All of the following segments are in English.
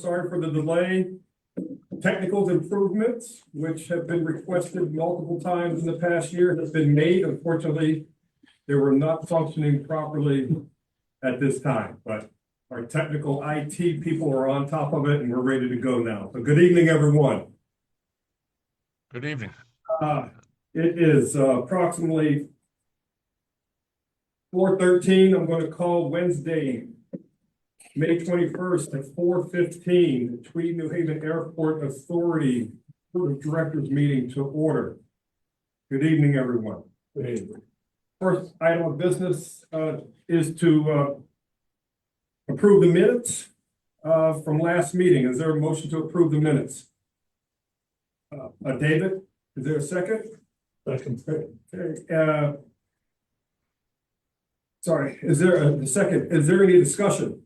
sorry for the delay. Technical improvements, which have been requested multiple times in the past year, have been made. Unfortunately, they were not functioning properly at this time, but our technical IT people are on top of it and we're ready to go now. So good evening, everyone. Good evening. It is approximately 4:13. I'm going to call Wednesday, May 21st at 4:15, Tweed New Haven Airport Authority Board of Directors meeting to order. Good evening, everyone. Good evening. First item of business is to approve the minutes from last meeting. Is there a motion to approve the minutes? David, is there a second? Second. Okay. Sorry, is there a second? Is there any discussion?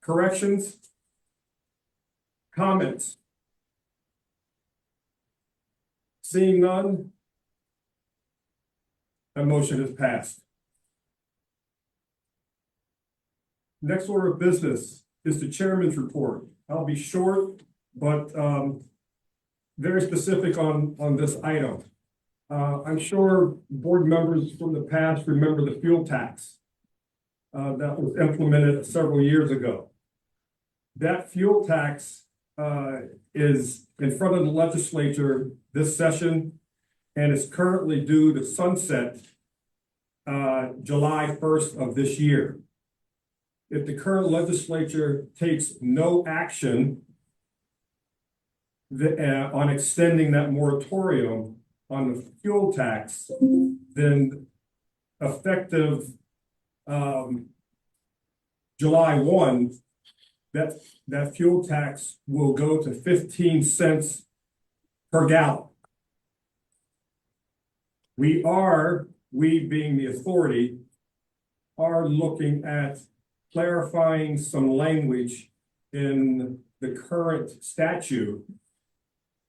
Corrections? Comments? Seeing none? That motion is passed. Next order of business is the chairman's report. I'll be short, but very specific on this item. I'm sure board members from the past remember the fuel tax that was implemented several years ago. That fuel tax is in front of the legislature this session and is currently due to sunset July 1st of this year. If the current legislature takes no action on extending that moratorium on the fuel tax, then effective July 1, that fuel tax will go to 15 cents per gallon. We being the authority, are looking at clarifying some language in the current statute,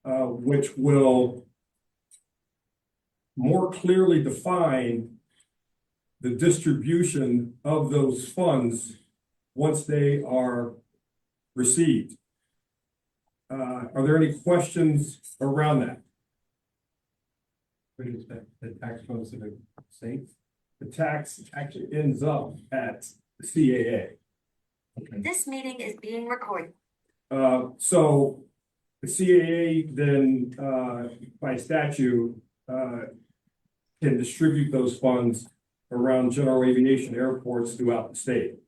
which will more clearly define the distribution of those funds once they are received. Are there any questions around that? What do you expect? The tax goes to the state? The tax actually ends up at the CAA. Okay. This meeting is being recorded. So the CAA then, by statute, can distribute those funds around general aviation airports throughout the state.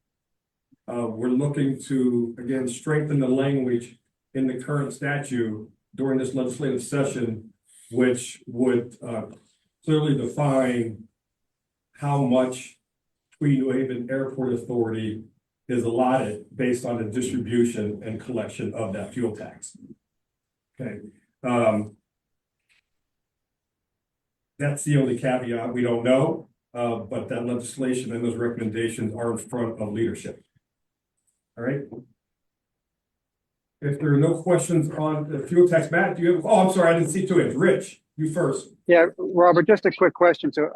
We're looking to, again, strengthen the language in the current statute during this legislative session, which would clearly define how much Tweed New Haven Airport Authority is allotted based on the distribution and collection of that fuel tax. Okay. That's the only caveat. We don't know, but that legislation and those recommendations are in front of leadership. All right. If there are no questions on the fuel tax, Matt, do you have? Oh, I'm sorry, I didn't see two hands. Rich, you first. Yeah, Robert, just a quick question. So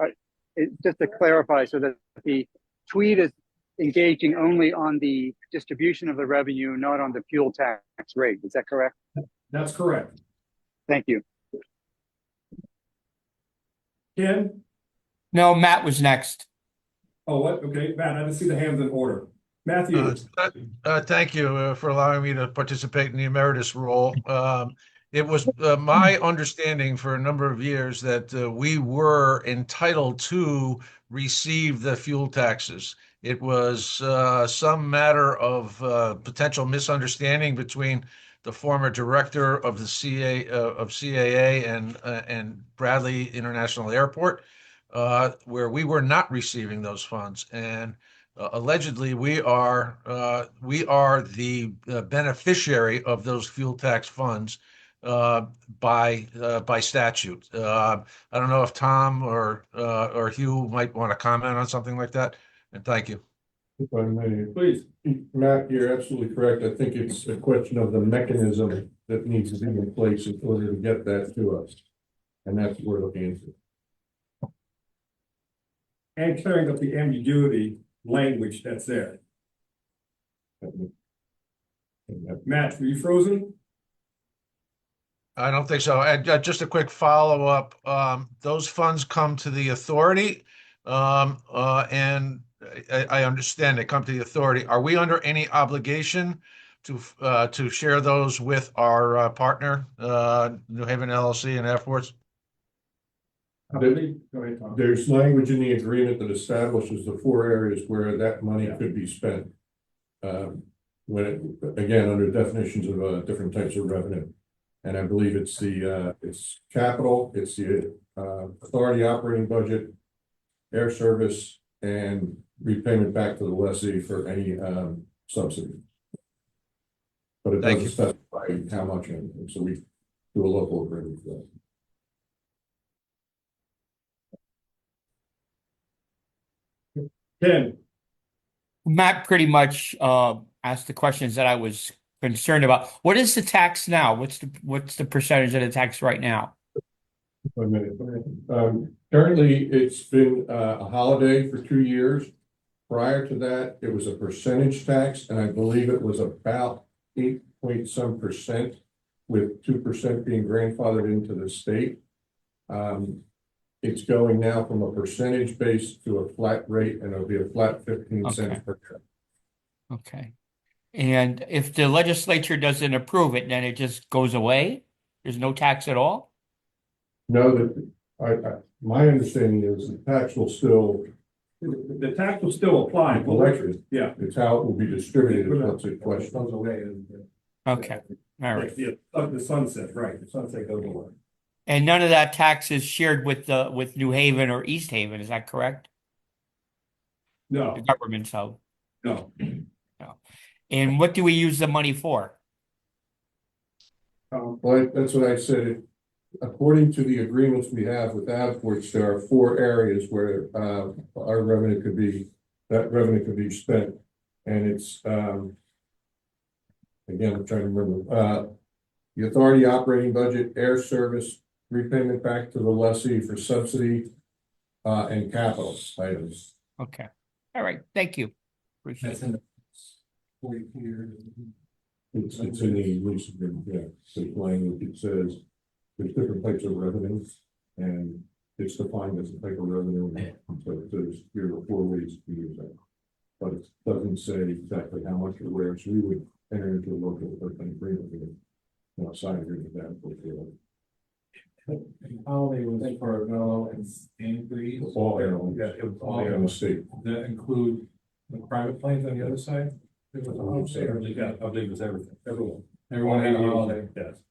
just to clarify, so that the Tweed is engaging only on the distribution of the revenue, not on the fuel tax rate. Is that correct? That's correct. Thank you. Ken? No, Matt was next. Oh, what? Okay, Matt, I didn't see the hands in order. Matthew. Thank you for allowing me to participate in the emeritus role. It was my understanding for a number of years that we were entitled to receive the fuel taxes. It was some matter of potential misunderstanding between the former director of the CAA and Bradley International Airport, where we were not receiving those funds. And allegedly, we are the beneficiary of those fuel tax funds by statute. I don't know if Tom or Hugh might want to comment on something like that. And thank you. If I may, Please. Matt, you're absolutely correct. I think it's a question of the mechanism that needs to be in place in order to get that to us. And that's what we're looking into. And clearing up the ambiguity language that's there. Matt, were you frozen? I don't think so. And just a quick follow-up. Those funds come to the authority. And I understand they come to the authority. Are we under any obligation to share those with our partner, New Haven LLC and Airports? I believe, go ahead, Tom. There's language in the agreement that establishes the 4 areas where that money could be spent. When it, again, under definitions of different types of revenue. And I believe it's it's capital, it's the authority operating budget, air service, and repayment back to the lessee for any subsidy. But it Thank doesn't specify how much, and so we do a local agreement for that. Ken, Matt pretty much asked the questions that I was concerned about. What is the tax now? What's the percentage of the tax right now? 1 minute. Currently, it's been a holiday for 2 years. Prior to that, it was a percentage tax, and I believe it was about 8-point-some%, with 2% being grandfathered into the state. It's going now from a percentage base to a flat rate, and it'll be a flat 15 cents per trip. Okay. And if the legislature doesn't approve it, then it just goes away? There's no tax at all? No, that my understanding is the tax will still the tax will still apply. be collected. Yeah. It's how it will be distributed. That's a question. Goes away. Okay, all right. Yeah, the sunset, right, the sunset goes away. And none of that tax is shared with New Haven or East Haven, is that correct? No, The government's help. no. And what do we use the money for? Well, that's what I said. According to the agreements we have with Avports, there are 4 areas where our revenue could be, that revenue could be spent. And it's, again, I'm trying to remember, the authority operating budget, air service, repayment back to the lessee for subsidy, and capital items. Okay, all right, thank you. Appreciate it. It's in the lease agreement, yeah, the language, it says there's different types of revenues, and it's defined as a type of revenue, so there's 3 or 4 ways to use that. But it doesn't say exactly how much or where, so we would enter into a local agreement with it. You know, sign agreement with that. Holiday was for Mellow and Green. All airlines, Yeah, it was all all in the state. That include the private planes on the other side? It was a holiday. Yeah, I believe it was everything, everyone. Everyone had a holiday. Yes.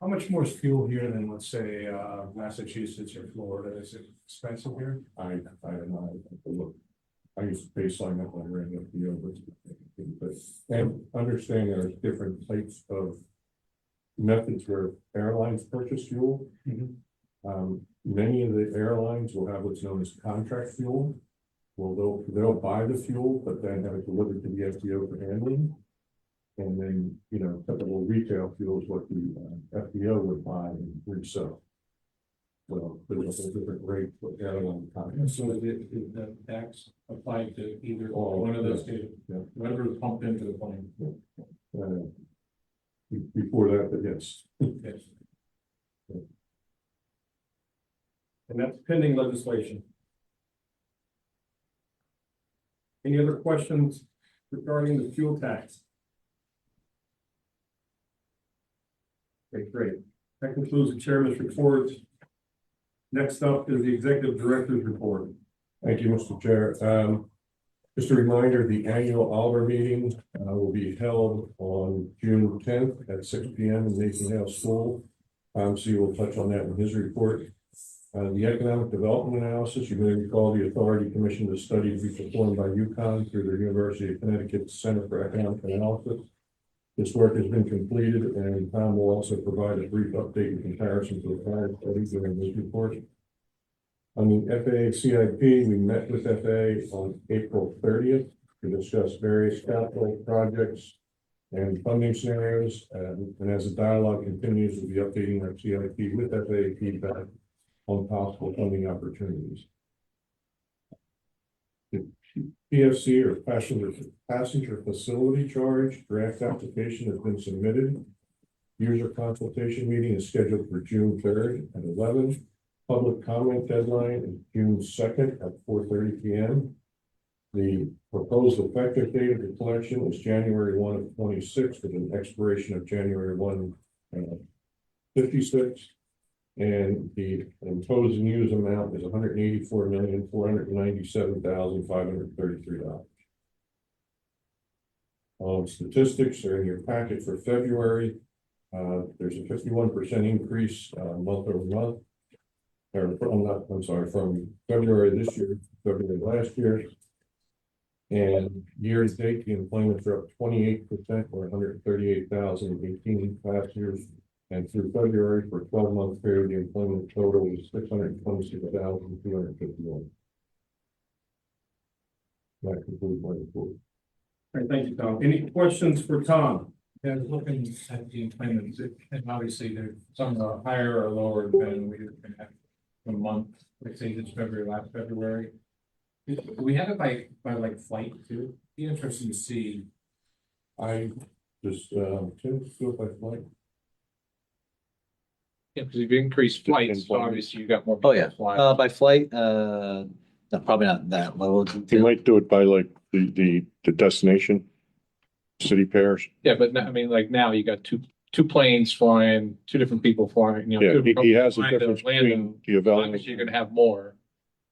How much more is fuel here than, let's say, Massachusetts or Florida? Is it expensive here? I don't know, I have to look. I used to baseline up on ran up the over. But, and understand there's different types of methods where airlines purchase fuel. Many of the airlines will have what's known as contract fuel. Well, they'll buy the fuel, but then have it delivered to the FBO for handling. And then, you know, typical retail fuel is what the FBO would buy and resell. Well, there's a different rate for airline contracts. So the tax applied to either All, one of those yeah, two, yeah. whatever is pumped into the plane. Before that, but yes. Yes. And that's pending legislation. Any other questions regarding the fuel tax? Okay, great. That concludes the chairman's report. Next up is the executive director's report. Thank you, Mr. Chair. Just a reminder, the annual Oliver meeting will be held on June 10th at 6 p.m. in Nathan Hale School. So you will touch on that in his report. The economic development analysis, you may recall the authority commissioned a study to be performed by UConn through the University of Connecticut Center for Economic Analysis. This work has been completed, and Tom will also provide a brief update in comparison to the prior studies during this report. On the FAA CIP, we met with FAA on April 30th to discuss various capital projects and funding scenarios. And as the dialogue continues, we'll be updating our CIP with FAA feedback on possible funding opportunities. PFC or passenger facility charge draft application has been submitted. User consultation meeting is scheduled for June 3rd at 11. Public comment deadline is June 2nd at 4:30 p.m. The proposed effective date of the collection is January 1 of 26 with an expiration of January 1, 56. And the imposed and use amount is $184,497,533. Statistics are in your packet for February. There's a 51% increase month over month. I'm sorry, from February this year, February last year. And year to date, the employments are up 28% or 138,018 passengers. And through February, for a 12-month period, the employment total is 626,251. That concludes my report. All right, thank you, Tom. Any questions for Tom? Yeah, looking at the employments, and obviously there, some are higher or lower than we had a month, let's say this February, last February. Do we have it by like flight too? Be interesting to see. I just, Tim, go by flight. Yeah, because if you increase flights, Flight. obviously you got more. Oh, yeah. people flying. By flight, no, probably not that level. You might do it by like the destination, city pairs. Yeah, but I mean, like now you got two planes flying, two different people flying, you know. Yeah, two he has a flying to difference Orlando. between the Obviously, you're available, gonna have more.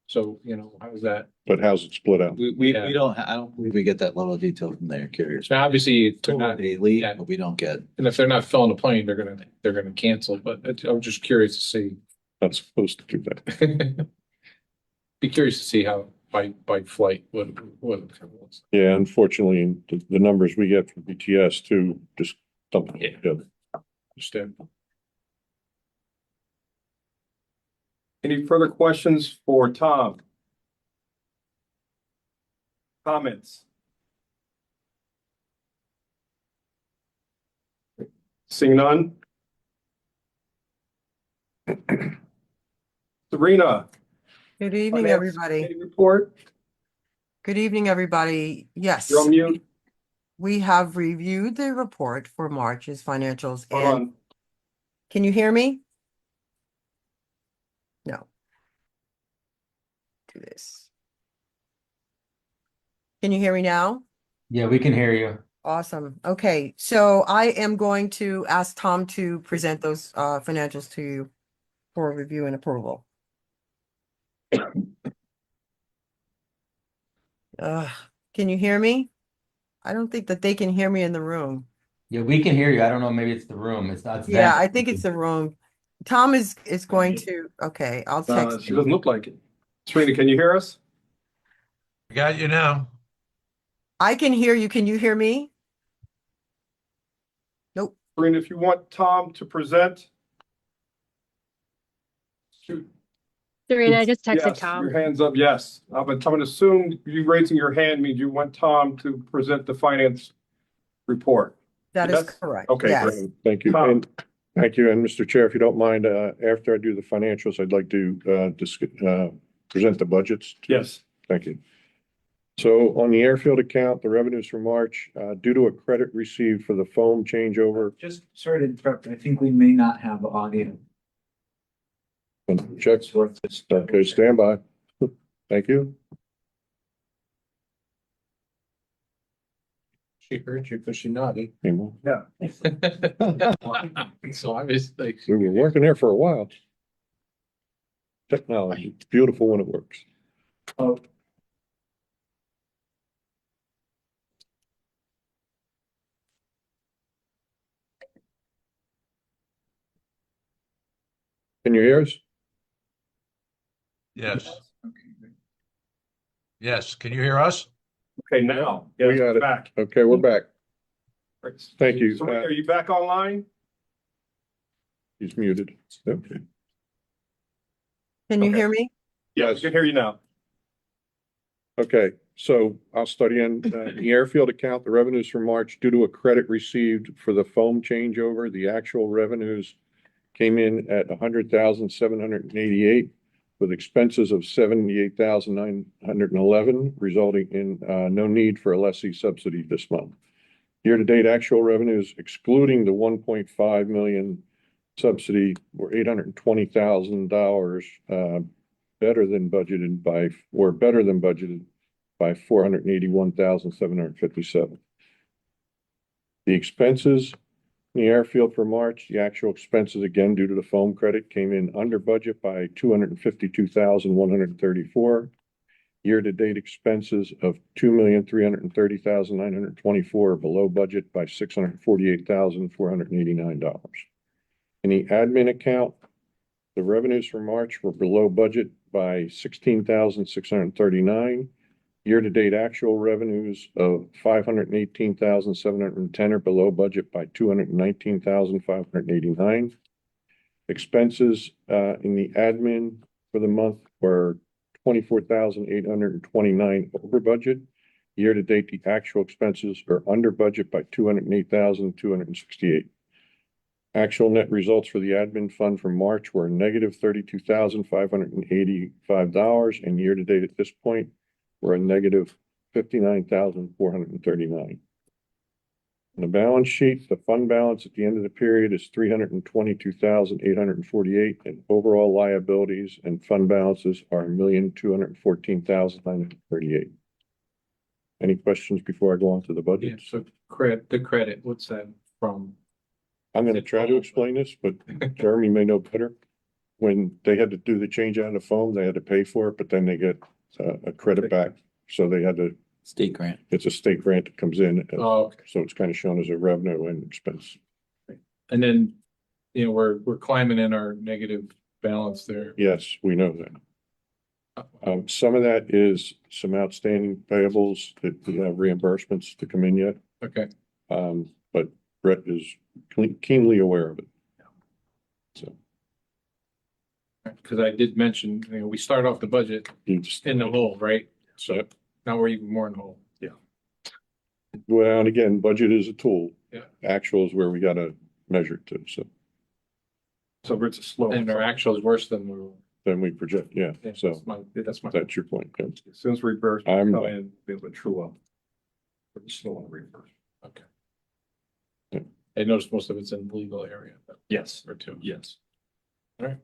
So, you know, how is that? but how's it split out? We Yeah. don't, I don't believe we get that level of detail from their carriers. So obviously, if they're not, Daily, yeah. but we don't get. and if they're not filling the plane, they're gonna cancel, but I'm just curious to see. Not supposed to do that. Be curious to see how by flight, what. Yeah, unfortunately, the numbers we get from BTS too, just something. Yeah. Understand. Any further questions for Tom? Comments? Seeing none? Sabrina. Good evening, Finance everybody. Committee Report, Good evening, everybody. Yes, you're on mute. we have reviewed the report for March's financials. Hold And on. can you hear me? No. Do this. Can you hear me now? Yeah, we can hear you. Awesome. Okay, so I am going to ask Tom to present those financials to you for review and approval. Can you hear me? I don't think that they can hear me in the room. Yeah, we can hear you. I don't know, maybe it's the room. It's not. Yeah, I think it's the room. Tom is going to, okay, I'll text She him. doesn't look like it. Sabrina, can you hear us? Got you now. I can hear you. Can you hear me? Nope. Sabrina, if you want Tom to present. Shoot. Serena, I just texted Yes, Tom. your hand's up, yes. But I'm gonna assume you raising your hand means you want Tom to present the finance report. That is Yes? correct. Okay, Yes. great. Thank you. Tom. And thank you. And Mr. Chair, if you don't mind, after I do the financials, I'd like to present the budgets. Yes. Thank you. So on the airfield account, the revenues for March, due to a credit received for the foam changeover. Just sorry to interrupt. I think we may not have audio. Check. Okay, stand by. Thank you. She heard you because she nodded. We So obviously. were working there for a while. Technology, it's beautiful when it works. Oh. Can you hear us? Yes. Yes. Can you hear us? Okay, now. We Yes, got it. back. Okay, we're back. Thank you. Sabrina, are you back online? He's muted. Okay. Can you Okay. hear me? Yeah, we Yes. can hear you now. Okay, so I'll study in the airfield account, the revenues for March due to a credit received for the foam changeover. The actual revenues came in at 100,788, with expenses of 78,911, resulting in no need for a lessee subsidy this month. Year-to-date actual revenues, excluding the 1.5 million subsidy, were $820,000 better than budgeted by 481,757. The expenses in the airfield for March, the actual expenses, again, due to the foam credit, came in under budget by 252,134. Year-to-date expenses of 2,330,924 below budget by $648,489. In the admin account, the revenues for March were below budget by 16,639. Year-to-date actual revenues of 518,710 are below budget by 219,589. Expenses in the admin for the month were 24,829 over budget. Year-to-date, the actual expenses are under budget by 208,268. Actual net results for the admin fund for March were negative $32,585, and year-to-date at this point, we're a negative 59,439. On the balance sheet, the fund balance at the end of the period is 322,848, and overall liabilities and fund balances are 1,214,938. Any questions before I go on to the Yeah, budget? so the credit, what's that from? I'm going to try to explain this, but Jeremy may know better. When they had to do the change out of foam, they had to pay for it, but then they get a credit back. So they had to, State grant. it's a state grant that comes in. Oh, okay. So it's kind of shown as a revenue and expense. And then, you know, we're climbing in our negative balance there. Yes, we know that. Some of that is some outstanding payables that we have reimbursements to come in yet. Okay, But Brett is keenly aware of it. So because I did mention, you know, we start off the budget you just, in the hole, right? so, So now we're even more in the hole. well, and again, budget is a tool. Yeah. Actual is where we gotta measure it to, so So it's a slow. And our actual is worse than we're. then we project, yeah, so That's my, that's your point. Yeah. as soon as reverse, I'm- come in, be able to true up. But it's still on reverse. Okay. Yeah. I noticed most of it's in the legal area. Yes, Or two. yes. All right.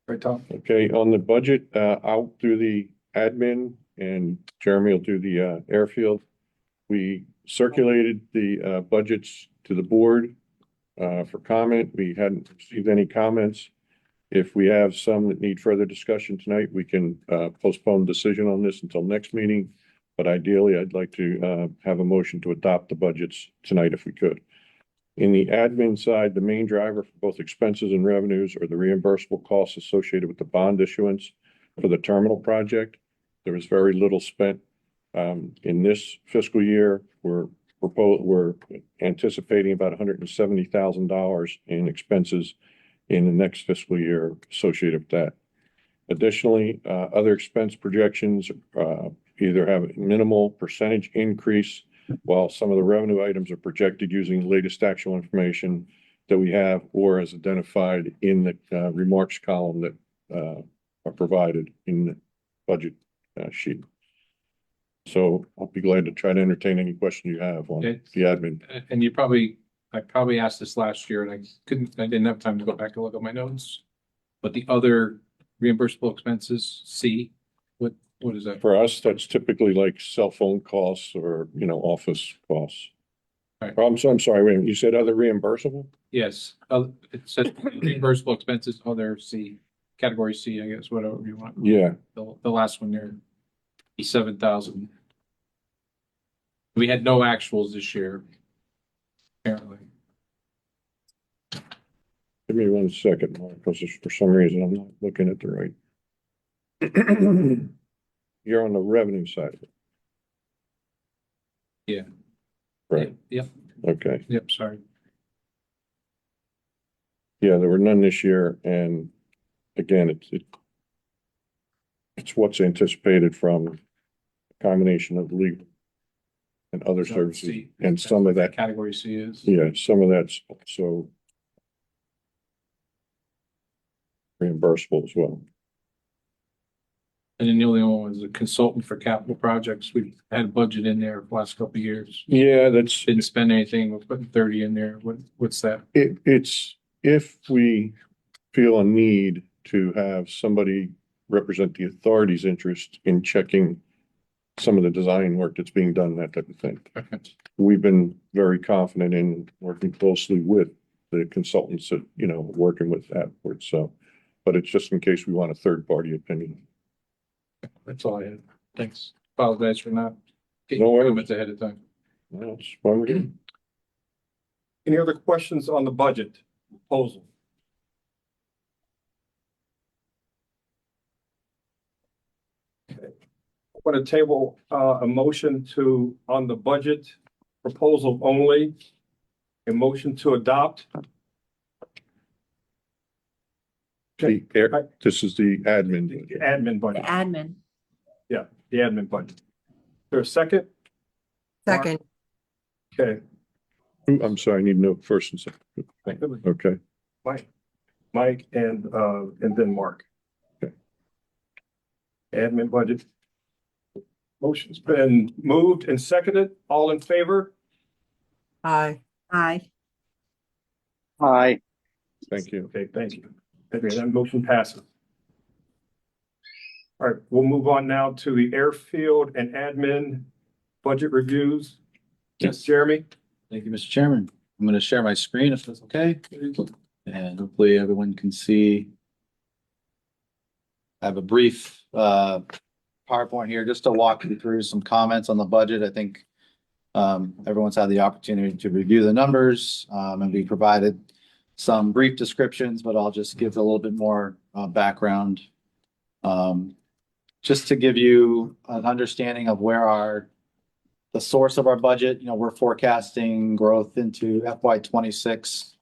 Right, Tom? Okay, on the budget, I'll do the admin and Jeremy will do the airfield. We circulated the budgets to the board for comment. We hadn't received any comments. If we have some that need further discussion tonight, we can postpone decision on this until next meeting. But ideally, I'd like to have a motion to adopt the budgets tonight if we could. In the admin side, the main driver for both expenses and revenues are the reimbursable costs associated with the bond issuance for the terminal project. There was very little spent in this fiscal year. We're anticipating about $170,000 in expenses in the next fiscal year associated with that. Additionally, other expense projections either have a minimal percentage increase, while some of the revenue items are projected using the latest actual information that we have or as identified in the remarks column that are provided in the budget sheet. So I'll be glad to try to entertain any question you have on Okay. the admin. And I probably asked this last year and I didn't have time to go back and look at my notes. But the other reimbursable expenses, C, what is that? For us, that's typically like cell phone costs or, office costs. Right. I'm sorry, wait a minute, you said other reimbursable? Yes, it says reimbursable expenses, other C, category C, I guess, whatever you want. Yeah, The last one there, 7,000. We had no actuals this year. Apparently. give me 1 second, Mark, because for some reason I'm not looking at the right. You're on the revenue side of it. Yeah. Right, Yep, okay. yep, sorry. Yeah, there were none this year, and again, it's what's anticipated from a combination of legal and other So services, C. and some of that, Category C is. yeah, some of that's also reimbursable as well. And then the only one was a consultant for capital projects. We had a budget in there for the last couple of years. Yeah, that's, Didn't spend anything. We're putting 30 in there. What's that? it's if we feel a need to have somebody represent the authority's interest in checking some of the design work that's being done, that type of thing. Okay. We've been very confident in working closely with the consultants that, working with Avport, so. But it's just in case we want a third-party opinion. That's all I had. Thanks. Apologize for not getting No worries. comments ahead of time. That's why we're here. Any other questions on the budget proposal? Okay. I want to table a motion on the budget proposal only, a motion to adopt. This is the admin. The admin budget. admin. Yeah, the admin budget. Is there a second? Second, Okay, I'm sorry, I need to know first and second. Okay, Mike and then Mark. Okay. Admin budget. Motion's been moved and seconded. All in favor? aye. Aye. Aye. thank you. Okay, thank you. Okay, that motion passes. All right, we'll move on now to the airfield and admin budget reviews. Yes, Jeremy? Thank you, Mr. Chairman. I'm going to share my screen if that's okay. And hopefully everyone can see. I have a brief PowerPoint here just to walk you through some comments on the budget. I think everyone's had the opportunity to review the numbers and be provided some brief descriptions, but I'll just give a little bit more background. Just to give you an understanding of where the source of our budget, we're forecasting growth into FY 26,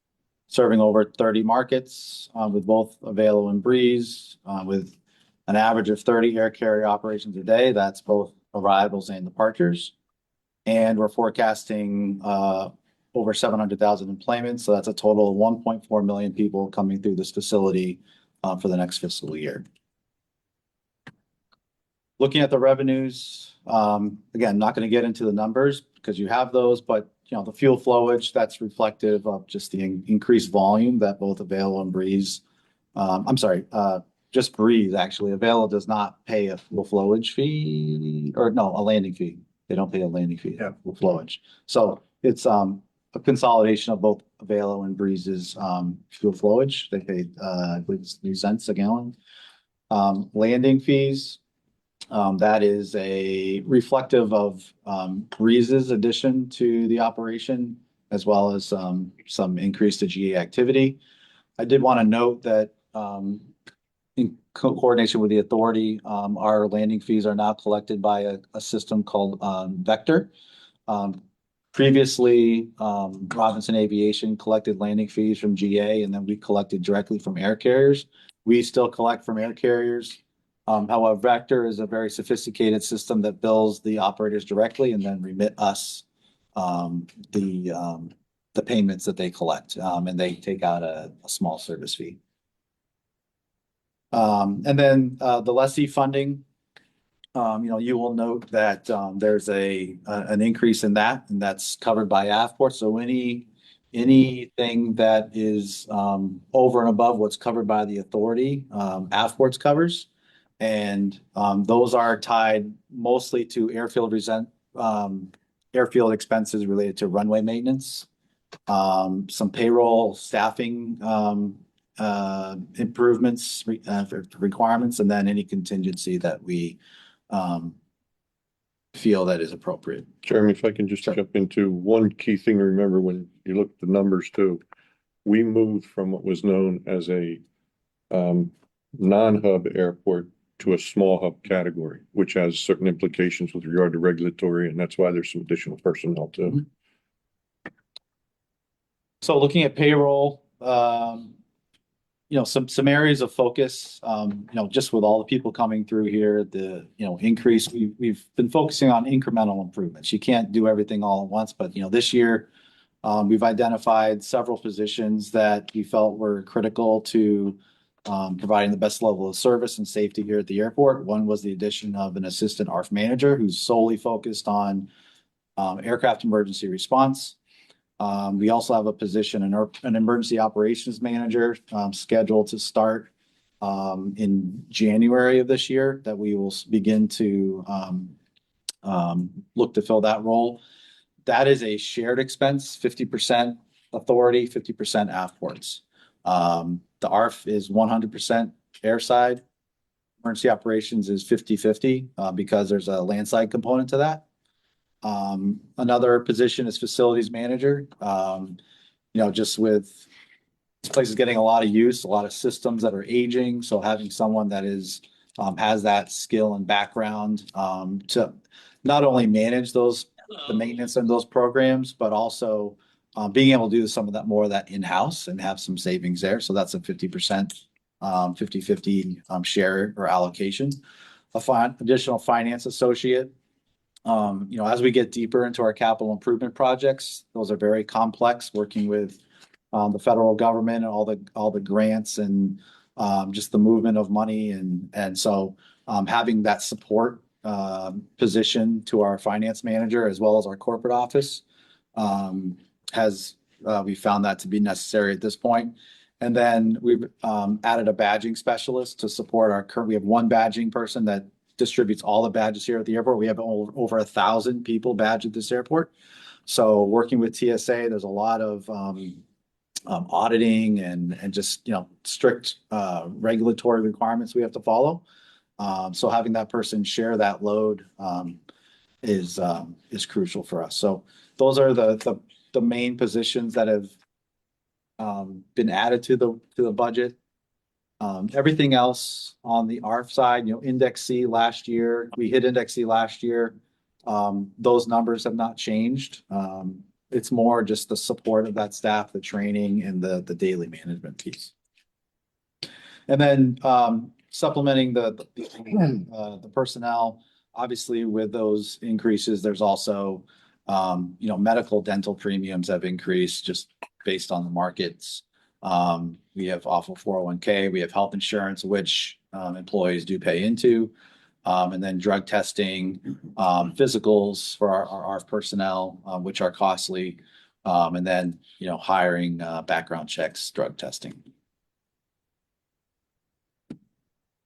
serving over 30 markets with both Avelo and Breeze, with an average of 30 air carrier operations a day. That's both arrivals and departures. And we're forecasting over 700,000 employments. So that's a total of 1.4 million people coming through this facility for the next fiscal year. Looking at the revenues, again, not going to get into the numbers because you have those, but the fuel flowage, that's reflective of just the increased volume that both Avelo and Breeze, just Breeze actually. Avelo does not pay a fuel flowage fee, or no, a landing fee. They don't pay a landing fee, fuel flowage. So it's a consolidation of both Avelo and Breeze's fuel flowage. They pay, I believe it's 3 cents a gallon. Landing fees. That is a reflective of Breeze's addition to the operation, as well as some increase to GA activity. I did want to note that in coordination with the authority, our landing fees are now collected by a system called Vector. Previously, Robinson Aviation collected landing fees from GA, and then we collected directly from air carriers. We still collect from air carriers. However, Vector is a very sophisticated system that bills the operators directly and then remit us the payments that they collect, and they take out a small service fee. And then the lessee funding, you will note that there's an increase in that, and that's covered by Avport. So anything that is over and above what's covered by the authority, Avport's covers. And those are tied mostly to airfield expenses related to runway maintenance, some payroll, staffing improvements, requirements, and then any contingency that we feel that is appropriate. Jeremy, if I can just jump into one key thing to remember when you look at the numbers too. We moved from what was known as a non-hub airport to a small hub category, which has certain implications with regard to regulatory, and that's why there's some additional personnel too. Mm-hmm. So looking at payroll, some areas of focus, just with all the people coming through here, the increase, we've been focusing on incremental improvements. You can't do everything all at once, but this year we've identified several positions that we felt were critical to providing the best level of service and safety here at the airport. One was the addition of an assistant ARF manager who's solely focused on aircraft emergency response. We also have a position, an emergency operations manager, scheduled to start in January of this year, that we will begin to look to fill that role. That is a shared expense, 50% authority, 50% AFPORTS. The ARF is 100% airside. Emergency operations is 50-50 because there's a landside component to that. Another position is facilities manager. Just with this place is getting a lot of use, a lot of systems that are aging. So having someone that is has that skill and background to not only manage the maintenance of those programs, but also being able to do some of that more of that in-house and have some savings there. So that's a 50%, 50-50 share or allocation. Additional finance associate. As we get deeper into our capital improvement projects, those are very complex, working with the federal government and all the grants and just the movement of money. And so having that support position to our finance manager as well as our corporate office we found that to be necessary at this point. And then we've added a badging specialist to support we have one badging person that distributes all the badges here at the airport. We have over 1,000 people badged at this airport. So working with TSA, there's a lot of auditing and just strict regulatory requirements we have to follow. So having that person share that load is crucial for us. So those are the main positions that have been added to the budget. Everything else on the ARF side, Index C last year, we hit Index C last year. Those numbers have not changed. It's more just the support of that staff, the training, and the daily management piece. And then supplementing the personnel, obviously with those increases, there's also medical dental premiums have increased just based on the markets. We have awful 401k, we have health insurance, which employees do pay into, and then drug testing, physicals for our personnel, which are costly, and then hiring, background checks, drug testing.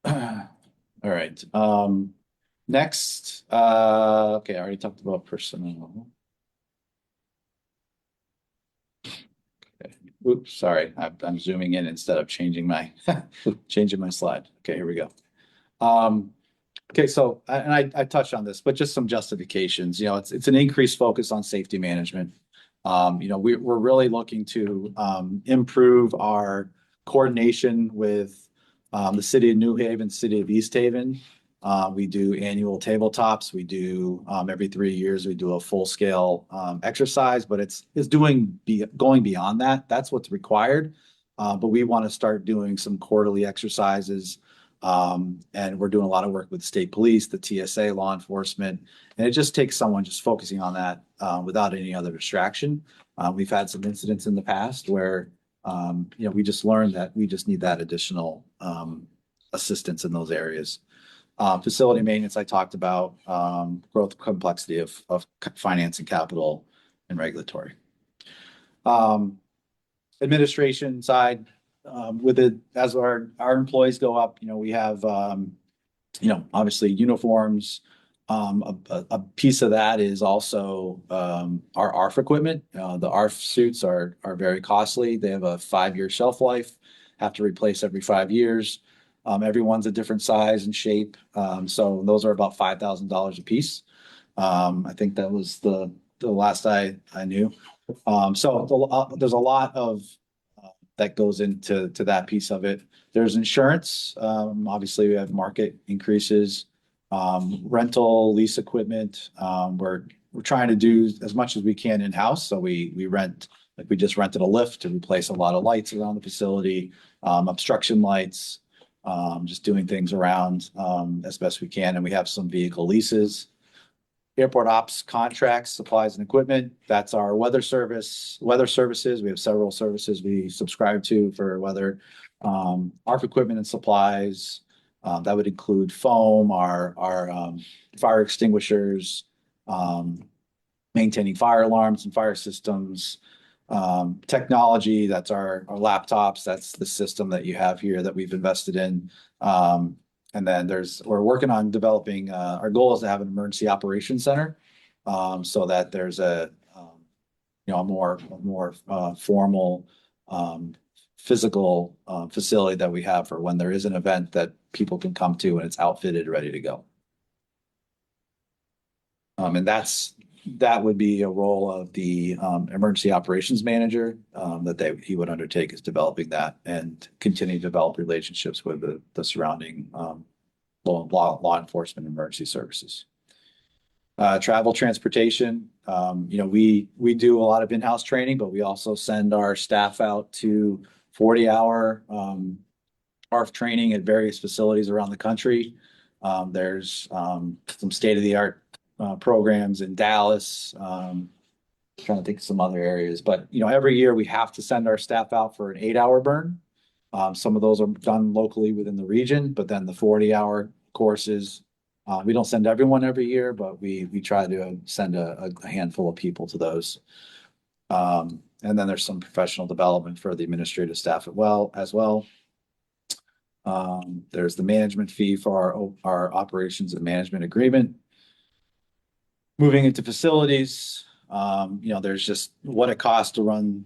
All right. Next, okay, I already talked about personnel. Oops, sorry, I'm zooming in instead of changing my slide. Okay, here we go. Okay, so I touched on this, but just some justifications. It's an increased focus on safety management. We're really looking to improve our coordination with the city of New Haven, city of East Haven. We do annual tabletops. We do every 3 years, we do a full scale exercise, but it's going beyond that. That's what's required. But we want to start doing some quarterly exercises. And we're doing a lot of work with state police, the TSA, law enforcement, and it just takes someone just focusing on that without any other distraction. We've had some incidents in the past where we just learned that we just need that additional assistance in those areas. Facility maintenance, I talked about, growth complexity of finance and capital and regulatory. Administration side, as our employees go up, we have, obviously uniforms. A piece of that is also our ARF equipment. The ARF suits are very costly. They have a 5-year shelf life, have to replace every 5 years. Everyone's a different size and shape. So those are about $5,000 a piece. I think that was the last I knew. So there's a lot of that goes into that piece of it. There's insurance. Obviously, we have market increases. Rental, lease equipment. We're trying to do as much as we can in-house. So we rent, like we just rented a lift to replace a lot of lights around the facility, obstruction lights, just doing things around as best we can. And we have some vehicle leases. Airport ops contracts, supplies and equipment. That's our weather services. We have several services we subscribe to for weather. ARF equipment and supplies. That would include foam, our fire extinguishers, maintaining fire alarms and fire systems, technology, that's our laptops, that's the system that you have here that we've invested in. And then we're working on developing, our goal is to have an emergency operations center, so that there's a more formal, physical, facility that we have for when there is an event that people can come to and it's outfitted, ready to go. And that would be a role of the emergency operations manager, that he would undertake, is developing that and continue to develop relationships with the surrounding law enforcement and emergency services. Travel transportation, we do a lot of in-house training, but we also send our staff out to 40-hour ARF training at various facilities around the country. There's some state-of-the-art programs in Dallas, trying to think of some other areas, but every year we have to send our staff out for an 8-hour burn. Some of those are done locally within the region, but then the 40-hour courses, we don't send everyone every year, but we try to send a handful of people to those. And then there's some professional development for the administrative staff as well. There's the management fee for our operations and management agreement. Moving into facilities, there's just what it costs to run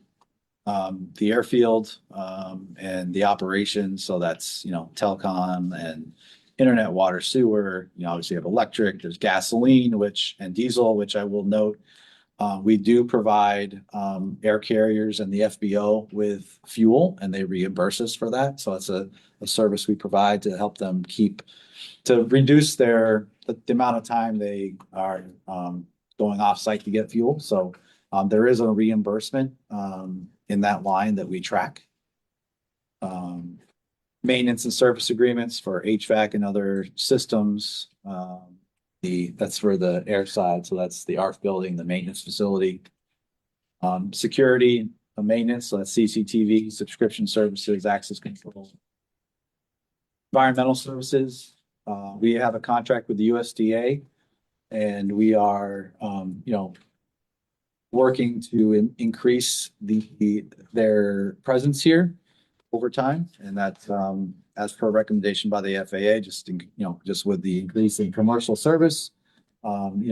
the airfield and the operations. So that's, telecom and internet, water, sewer. Obviously you have electric, there's gasoline, and diesel, which I will note, we do provide air carriers and the FBO with fuel, and they reimburse us for that. So it's a service we provide to help them to reduce the amount of time they are going off site to get fuel. So there is a reimbursement in that line that we track. Maintenance and service agreements for HVAC and other systems. That's for the air side. So that's the ARF building, the maintenance facility. Security, maintenance, so that's CCTV, subscription services, access control. Environmental services. We have a contract with the USDA, and we are, working to increase their presence here over time, and that's as per recommendation by the FAA. Just with the increase in commercial service, we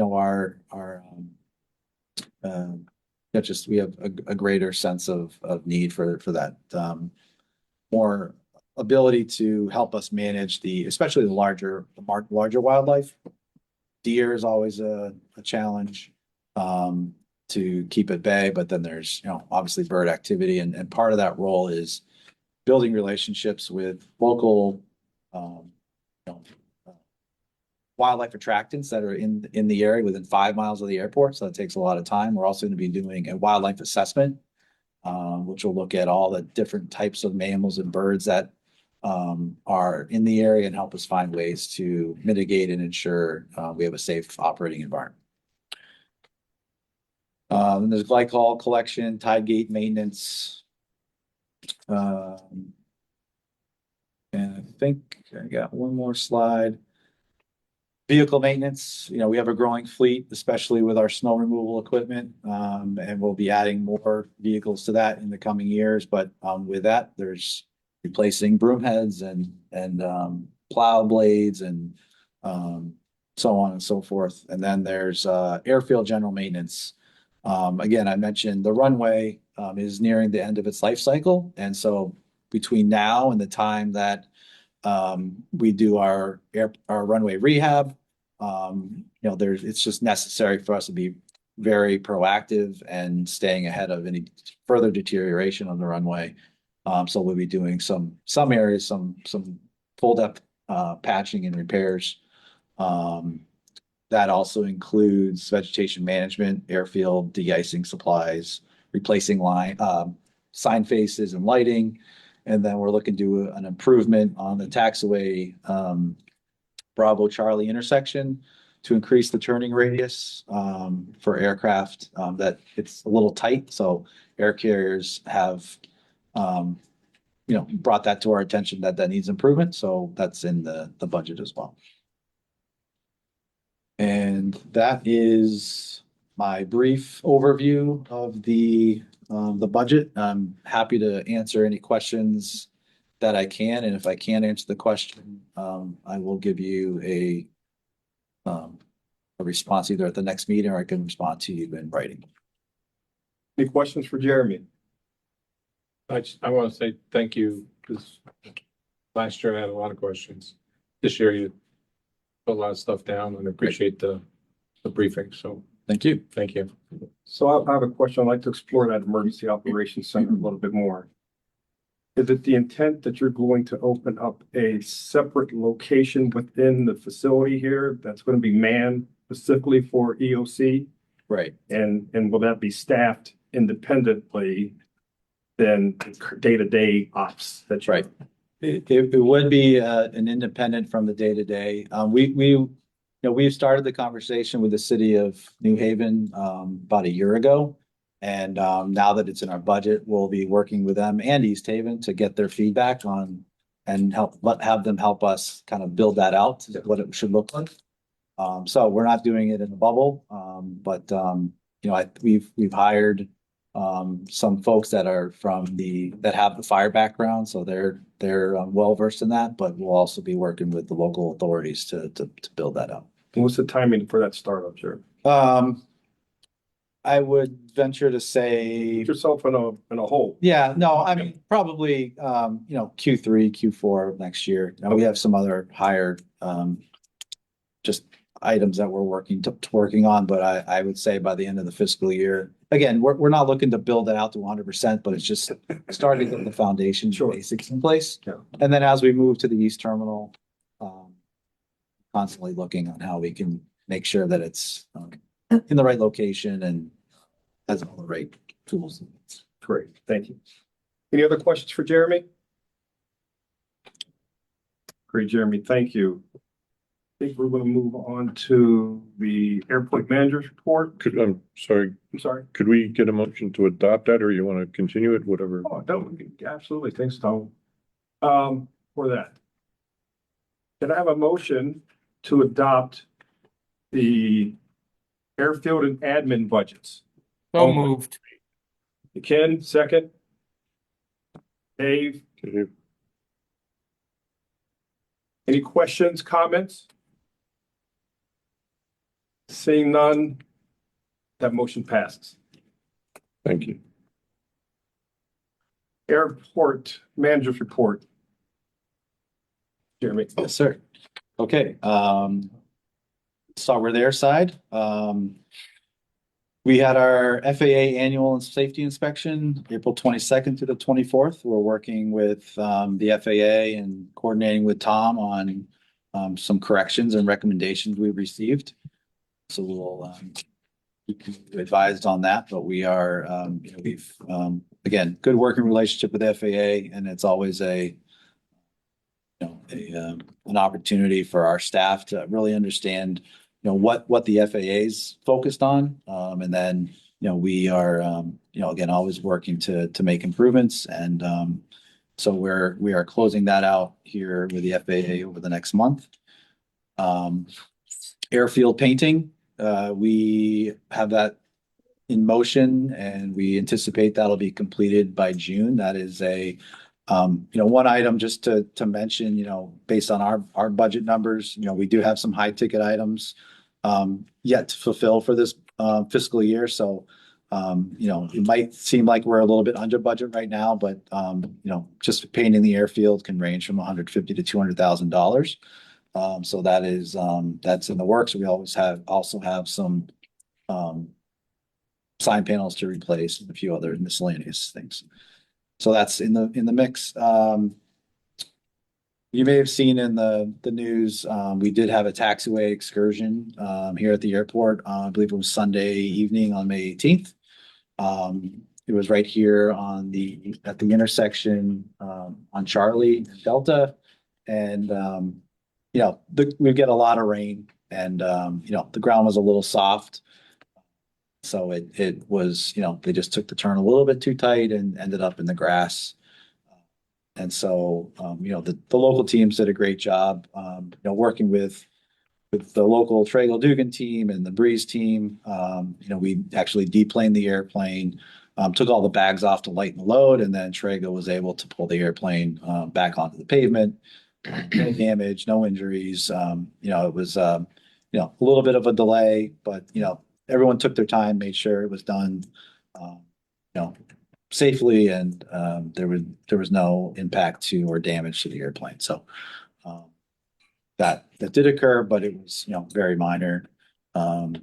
have a greater sense of need for that, more ability to help us manage especially the larger wildlife. Deer is always a challenge to keep at bay, but then there's obviously bird activity, and part of that role is building relationships with local wildlife attractants that are in the area within 5 miles of the airport. So that takes a lot of time. We're also going to be doing a wildlife assessment, which will look at all the different types of mammals and birds that are in the area and help us find ways to mitigate and ensure we have a safe operating environment. And there's glycol collection, tide gate maintenance. And I think I got one more slide. Vehicle maintenance. We have a growing fleet, especially with our snow removal equipment, and we'll be adding more vehicles to that in the coming years. But with that, there's replacing broom heads and plow blades and so on and so forth. And then there's airfield general maintenance. Again, I mentioned the runway is nearing the end of its life cycle. And so between now and the time that we do our runway rehab, it's just necessary for us to be very proactive and staying ahead of any further deterioration on the runway. So we'll be doing some areas, some full depth patching and repairs. That also includes vegetation management, airfield de-icing supplies, replacing sign faces and lighting. And then we're looking to do an improvement on the taxiway Bravo Charlie intersection to increase the turning radius for aircraft, that it's a little tight. So air carriers have brought that to our attention that needs improvement. So that's in the budget as well. And that is my brief overview of the budget. I'm happy to answer any questions that I can, and if I can't answer the question, I will give you a response either at the next meeting or I can respond to you in writing. Any questions for Jeremy? I want to say thank you, because last year I had a lot of questions. This year you put a lot of stuff down, and I appreciate the briefing, so Thank you. thank you. So I have a question. I'd like to explore that emergency operations center a little bit more. Is it the intent that you're going to open up a separate location within the facility here that's going to be manned specifically for EOC? Right. And will that be staffed independently than day-to-day ops that you're? Right. It would be an independent from the day-to-day. We've started the conversation with the city of New Haven about a year ago. And now that it's in our budget, we'll be working with them and East Haven to get their feedback on and have them help us kind of build that out, what it should look like. So we're not doing it in a bubble, but we've hired some folks that are that have the fire background, so they're well versed in that. But we'll also be working with the local authorities to build that out. What's the timing for that startup, sir? I would venture to say, Put yourself in a hole. yeah, no, I mean, probably, Q3, Q4 of next year. Now we have some other hired, just items that we're working on, but I would say by the end of the fiscal year. Again, we're not looking to build it out to 100%, but it's just starting to get the foundation basics in place. Yeah. And then as we move to the East Terminal, constantly looking on how we can make sure that it's in the right location and has all the right tools. Great, thank you. Any other questions for Jeremy? Great, Jeremy, thank you. I think we're going to move on to the airport manager's report. I'm sorry, I'm sorry. could we get a motion to adopt that, or you want to continue it, whatever? Oh, no, absolutely. Thanks, Tom. For that. Can I have a motion to adopt the airfield and admin budgets? So moved. Ken, second. Dave, Okay. any questions, comments? Seeing none, that motion passes. Thank you. Airport manager's report. Jeremy. Yes, sir. Okay, start with their side. We had our FAA annual safety inspection, April 22nd to the 24th. We're working with the FAA and coordinating with Tom on some corrections and recommendations we've received. So we'll keep you advised on that, but we are, we've, again, good working relationship with the FAA, and it's always an opportunity for our staff to really understand, what the FAA's focused on. And then, we are, again, always working to make improvements. And so we are closing that out here with the FAA over the next month. Airfield painting, we have that in motion, and we anticipate that'll be completed by June. That is one item just to mention, based on our budget numbers, we do have some high ticket items yet to fulfill for this fiscal year. So, it might seem like we're a little bit under budget right now, but, just painting the airfield can range from $150,000 to $200,000. So that is, that's in the works. We also have some sign panels to replace and a few other miscellaneous things. So that's in the mix. You may have seen in the news, we did have a taxiway excursion here at the airport. I believe it was Sunday evening on May 18th. It was right here at the intersection on Charlie and Delta. And we get a lot of rain, and the ground was a little soft. So it was, they just took the turn a little bit too tight and ended up in the grass. And so, you know, the local teams did a great job, you know, working with the local Trago Dugan team and the Breeze team. You know, we actually deplaned the airplane, took all the bags off to lighten the load, and then Trago was able to pull the airplane back onto the pavement. No damage, no injuries. You know, it was, you know, a little bit of a delay, but, you know, everyone took their time, made sure it was done, you know, safely, and there was no impact to or damage to the airplane. So that did occur, but it was, you know, very minor. And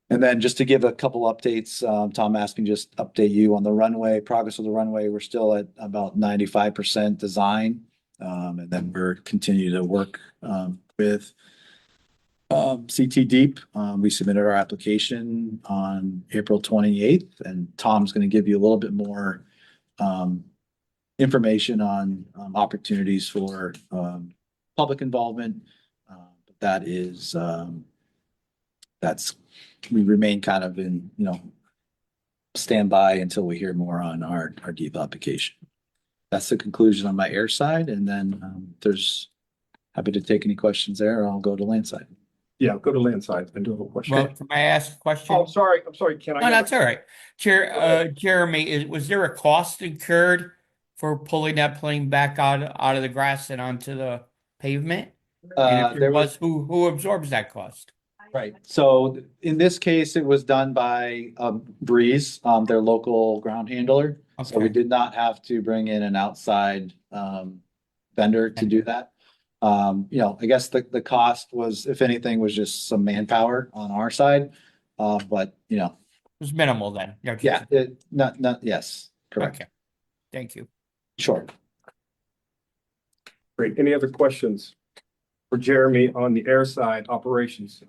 then just to give a couple updates, Tom asked me just update you on the runway, progress of the runway. We're still at about 95% design. And then we're continuing to work with CT Deep. We submitted our application on April 28th, and Tom's going to give you a little bit more information on opportunities for public involvement. That is, we remain kind of in, you know, standby until we hear more on our deep application. That's the conclusion on my air side, and then there's happy to take any questions there, or I'll go to land side. Yeah, go to land side. I do have a question. Well, can I ask a question? Oh, sorry. I'm sorry. Can I? No, that's all right. Jeremy, was there a cost incurred for pulling that plane back out of the grass and onto the pavement? And if there was, who absorbs that cost? Right. So in this case, it was done by Breeze, their local ground handler. So we Okay. did not have to bring in an outside vendor to do that. You know, I guess the cost was, if anything, was just some manpower on our side. But you know, It was minimal then. yeah, not yes, correct. Okay. Thank you. Sure. Great. Any other questions for Jeremy on the air side operations?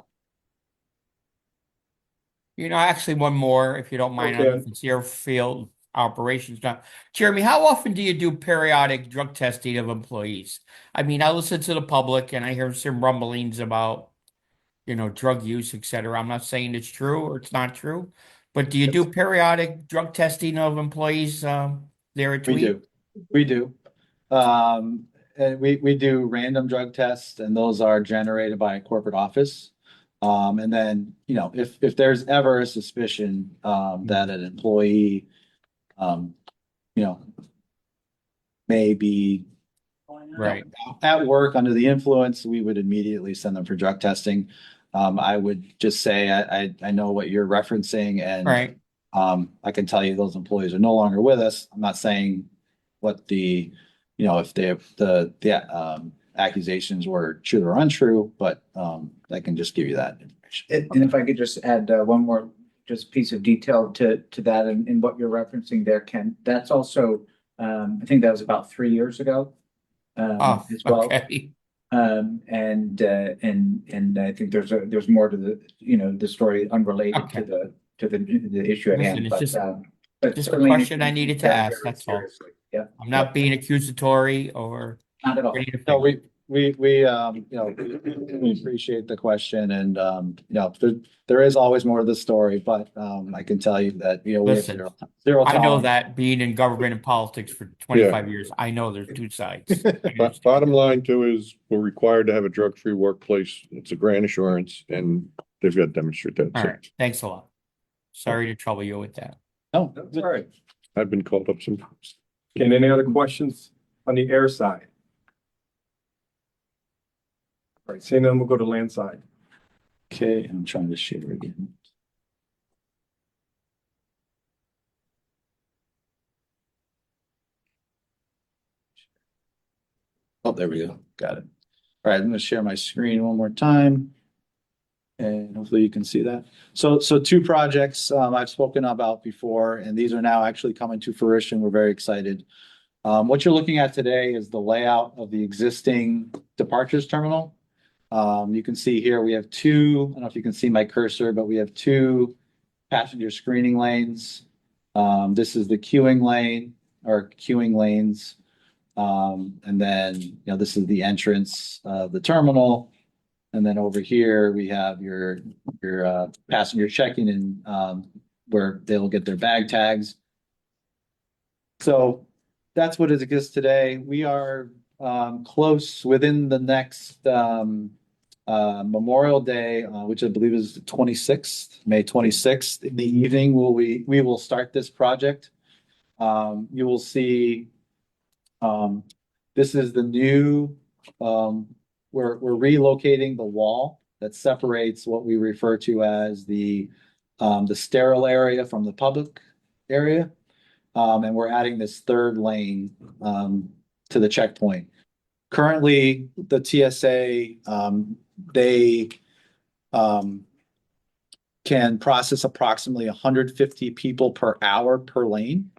You know, actually, one more, if you don't mind, Okay. on the airfield operations. Now, Jeremy, how often do you do periodic drug testing of employees? I mean, I listen to the public and I hear some rumblings about, you know, drug use, et cetera. I'm not saying it's true or it's not true, but do you do periodic drug testing of employees there at We Tweed? do. We do. And we do random drug tests, and those are generated by a corporate office. And then, you know, if there's ever a suspicion that an employee, you know, may be Right. at work under the influence, we would immediately send them for drug testing. I would just say I know what you're referencing, and Right. I can tell you those employees are no longer with us. I'm not saying what the, you know, if the accusations were true or untrue, but I can just give you that information. And if I could just add one more just piece of detail to that and what you're referencing there, Ken, that's also, I think that was about 3 years ago. Oh, As well. okay. And I think there's more to the, you know, the story unrelated Okay. to the issue at Listen, hand. it's just But a certainly question I anything needed to very, ask, very that's all. seriously. Yeah, I'm not being accusatory or not at all. ready to No, fix. we you know, we appreciate the question, and you know, there is always more to the story, but I can tell you that, you know, we have Listen, zero I know tolerance. that being in government and politics for 25 years, I know there's two sides. I understand. Bottom line too is we're required to have a drug-free workplace. It's a grant assurance, and they've got to demonstrate that. All right, thanks a lot. Sorry to trouble you with that. No, That's all right. I've been called up sometimes. Okay, any other questions on the air side? All right, seeing none, we'll go to land side. okay, I'm trying to share again. Oh, there we go. Got it. All right, I'm gonna share my screen one more time. And hopefully you can see that. So two projects I've spoken about before, and these are now actually coming to fruition. We're very excited. What you're looking at today is the layout of the existing departures terminal. You can see here, we have two, I don't know if you can see my cursor, but we have two passenger screening lanes. This is the queuing lane or queuing lanes. And then, you know, this is the entrance of the terminal. And then over here, we have your passenger check-in and where they'll get their bag tags. So that's what it exists today. We are close within the next Memorial Day, which I believe is the 26th, May 26th. In the evening, we will start this project. You will see this is the new we're relocating the wall that separates what we refer to as the sterile area from the public area. And we're adding this third lane to the checkpoint. Currently, the TSA, they can process approximately 150 people per hour per lane.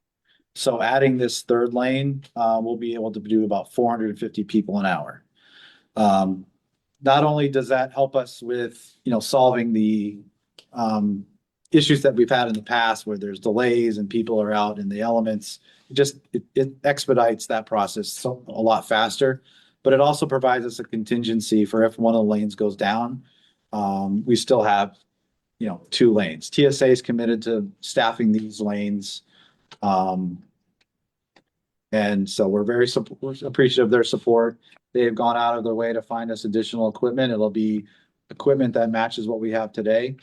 So adding this third lane, we'll be able to do about 450 people an hour. Not only does that help us with, solving the issues that we've had in the past where there's delays and people are out in the elements, it expedites that process a lot faster. But it also provides us a contingency for if one of the lanes goes down, we still have, 2 lanes. TSA is committed to staffing these lanes. And so we're very appreciative of their support. They've gone out of their way to find us additional equipment. It'll be equipment that matches what we have today.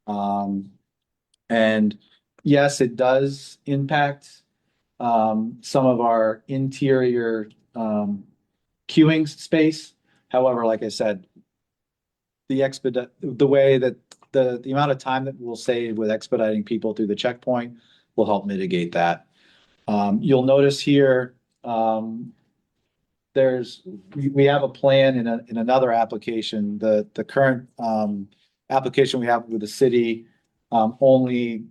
And yes, it does impact some of our interior queuing space. However, like I said, the way that the amount of time that we'll save with expediting people through the checkpoint will help mitigate that. You'll notice here, we have a plan in another application. The current application we have with the city only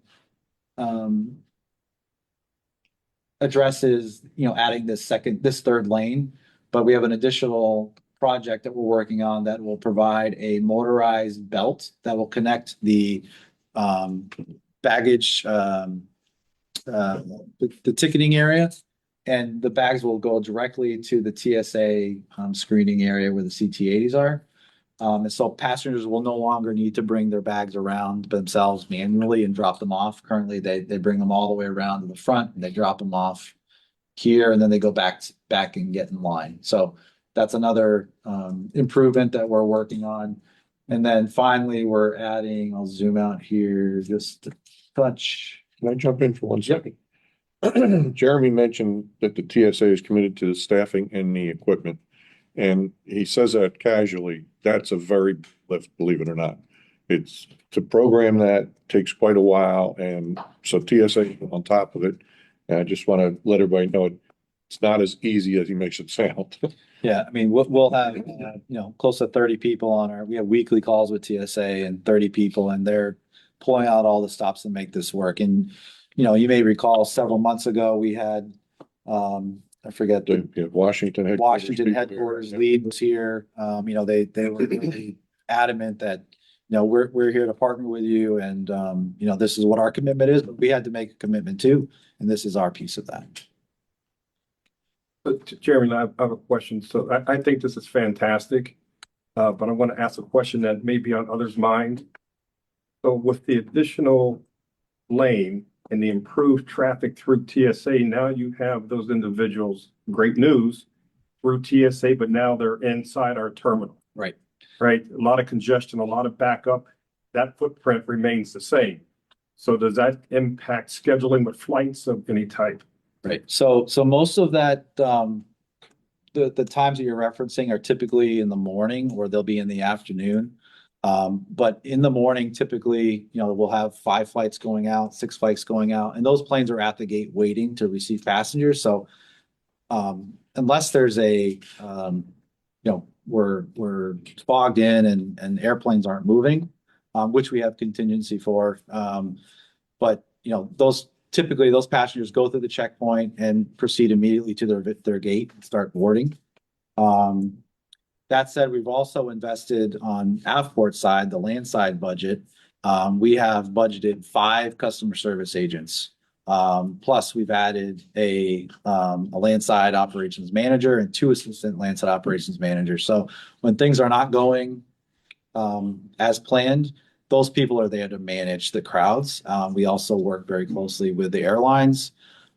addresses, adding this third lane, but we have an additional project that we're working on that will provide a motorized belt that will connect the baggage, the ticketing area, and the bags will go directly to the TSA screening area where the CT-80s are. And so passengers will no longer need to bring their bags around themselves manually and drop them off. Currently, they bring them all the way around to the front and they drop them off here, and then they go back and get in line. So that's another improvement that we're working on. And then finally, we're adding, I'll zoom out here just a touch. Can I jump in for 1 second? Jeremy mentioned that the TSA is committed to the staffing and the equipment. And he says that casually. That's a very big lift, believe it or not. It's to program that takes quite a while. And so TSA on top of it. And I just want to let everybody know it's not as easy as he makes it sound. Yeah, I mean, we'll have, close to 30 people we have weekly calls with TSA and 30 people, and they're pulling out all the stops to make this work. And, you may recall several months ago, we had, I forget the Washington headquarters lead was here. They were really adamant that, we're here to partner with you, and, this is what our commitment is, but we had to make a commitment too, and this is our piece of that. Chairman, I have a question. So I think this is fantastic, but I want to ask a question that may be on others' mind. So with the additional lane and the improved traffic through TSA, now you have those individuals, great news, through TSA, but now they're inside our terminal. Right. Right. A lot of congestion, a lot of backup. That footprint remains the same. So does that impact scheduling with flights of any type? Right. So most of that, the times that you're referencing are typically in the morning, or they'll be in the afternoon. But in the morning, typically, we'll have 5 flights going out, 6 flights going out, and those planes are at the gate waiting to receive passengers. So, unless there's we're fogged in and airplanes aren't moving, which we have contingency for. But those passengers go through the checkpoint and proceed immediately to their gate and start boarding. That said, we've also invested on Avport side, the land side budget. We have budgeted 5 customer service agents. Plus we've added a landside operations manager and 2 assistant landside operations managers. So when things are not going as planned, those people are there to manage the crowds. We also work very closely with the airlines.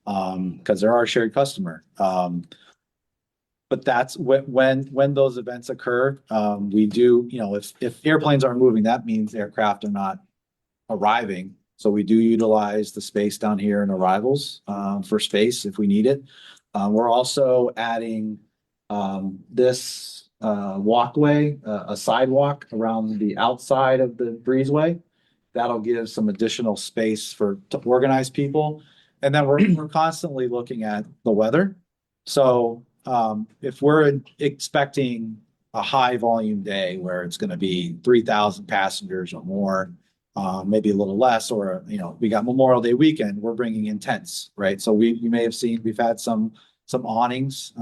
because they're our shared customer. But that's when those events occur, we do, if airplanes aren't moving, that means aircraft are not arriving. So we do utilize the space down here in arrivals for space if we need it. We're also adding this walkway, a sidewalk around the outside of the breezeway. That'll give some additional space to organize people. And then we're constantly looking at the weather. So if we're expecting a high volume day where it's going to be 3,000 passengers or more, maybe a little less, or we got Memorial Day weekend, we're bringing in tents, right? So you may have seen we've had some awnings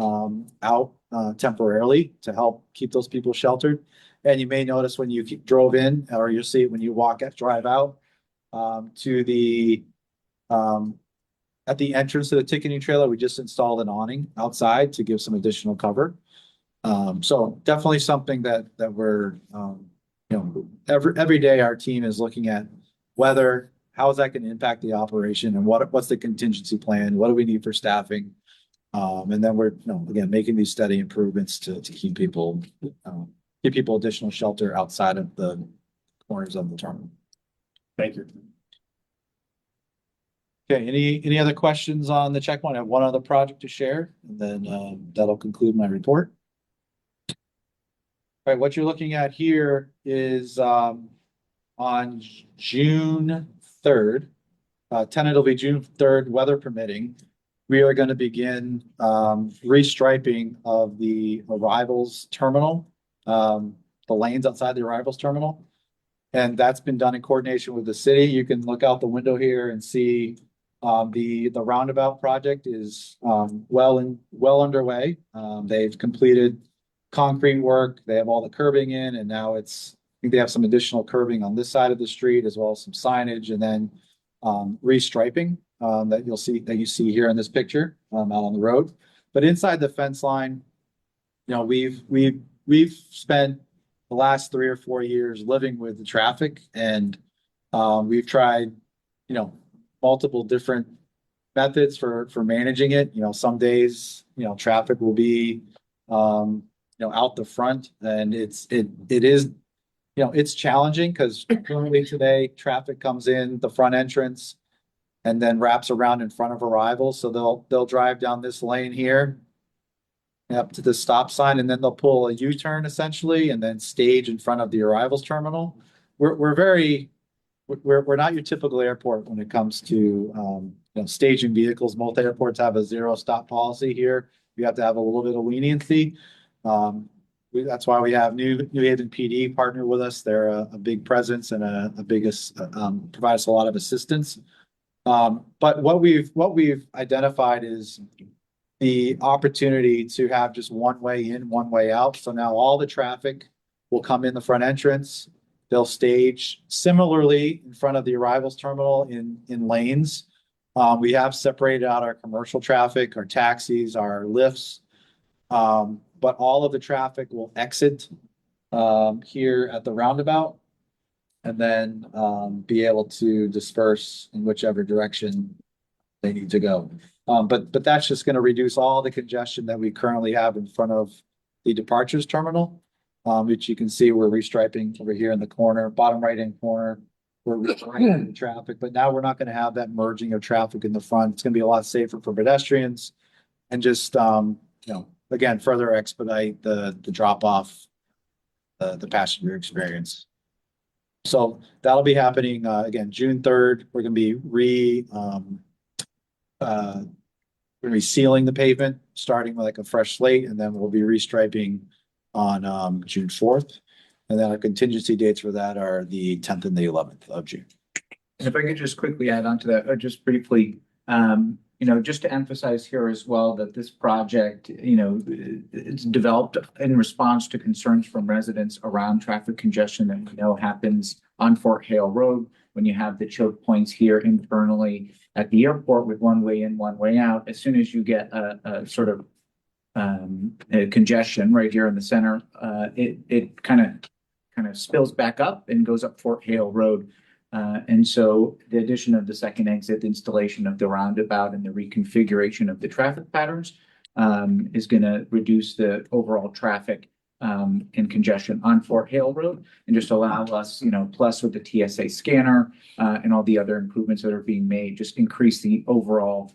out temporarily to help keep those people sheltered. And you may notice when you drove in, or you'll see it when you drive out to the at the entrance to the ticketing trailer, we just installed an awning outside to give some additional cover. So definitely something that we're every day our team is looking at weather, how is that going to impact the operation, and what's the contingency plan, what do we need for staffing, and then we're again making these steady improvements to keep people additional shelter outside of the corners of the terminal. Thank you. Okay, any other questions on the checkpoint? I have one other project to share, and then that'll conclude my report. All right, what you're looking at here is on June 3rd, tentatively June 3rd, weather permitting, we are going to begin restriping of the arrivals terminal, the lanes outside the arrivals terminal. And that's been done in coordination with the city. You can look out the window here and see the roundabout project is well underway. They've completed concrete work. They have all the curbing in, and now I think they have some additional curbing on this side of the street, as well as some signage, and then restriping that you see here in this picture out on the road. But inside the fence line, we've spent the last 3 or 4 years living with the traffic, and we've tried multiple different methods for managing it. Some days traffic will be out the front, and it is it's challenging because currently today traffic comes in the front entrance and then wraps around in front of arrivals. So they'll drive down this lane here up to the stop sign, and then they'll pull a U-turn essentially, and then stage in front of the arrivals terminal. We're not your typical airport when it comes to staging vehicles. Most airports have a 0 stop policy. Here you have to have a little bit of leniency. That's why we have New Haven PD partner with us. They're a big presence and a biggest provide us a lot of assistance. But what we've identified is the opportunity to have just one way in, one way out. So now all the traffic will come in the front entrance. They'll stage similarly in front of the arrivals terminal in lanes. We have separated out our commercial traffic, our taxis, our lifts, but all of the traffic will exit here at the roundabout, and then be able to disperse in whichever direction they need to go. But that's just going to reduce all the congestion that we currently have in front of the departures terminal, which you can see we're restriping over here in the corner, bottom right-hand corner. We're restriping the traffic, but now we're not going to have that merging of traffic in the front. It's going to be a lot safer for pedestrians, and just again, further expedite the drop off, the passenger experience. So that'll be happening again June 3rd. We're going to be sealing the pavement, starting with like a fresh slate, and then we'll be restriping on June 4th. And then our contingency dates for that are the 10th and the 11th of June. And if I could just quickly add on to that, or just briefly, just to emphasize here as well that this project, it's developed in response to concerns from residents around traffic congestion that we know happens on Fort Hale Road when you have the choke points here internally at the airport with one way in, one way out. As soon as you get a sort of a congestion right here in the center, it kind of spills back up and goes up Fort Hale Road. And so the addition of the second exit, the installation of the roundabout and the reconfiguration of the traffic patterns is going to reduce the overall traffic and congestion on Fort Hale Road and just allow us, plus with the TSA scanner and all the other improvements that are being made, just increase the overall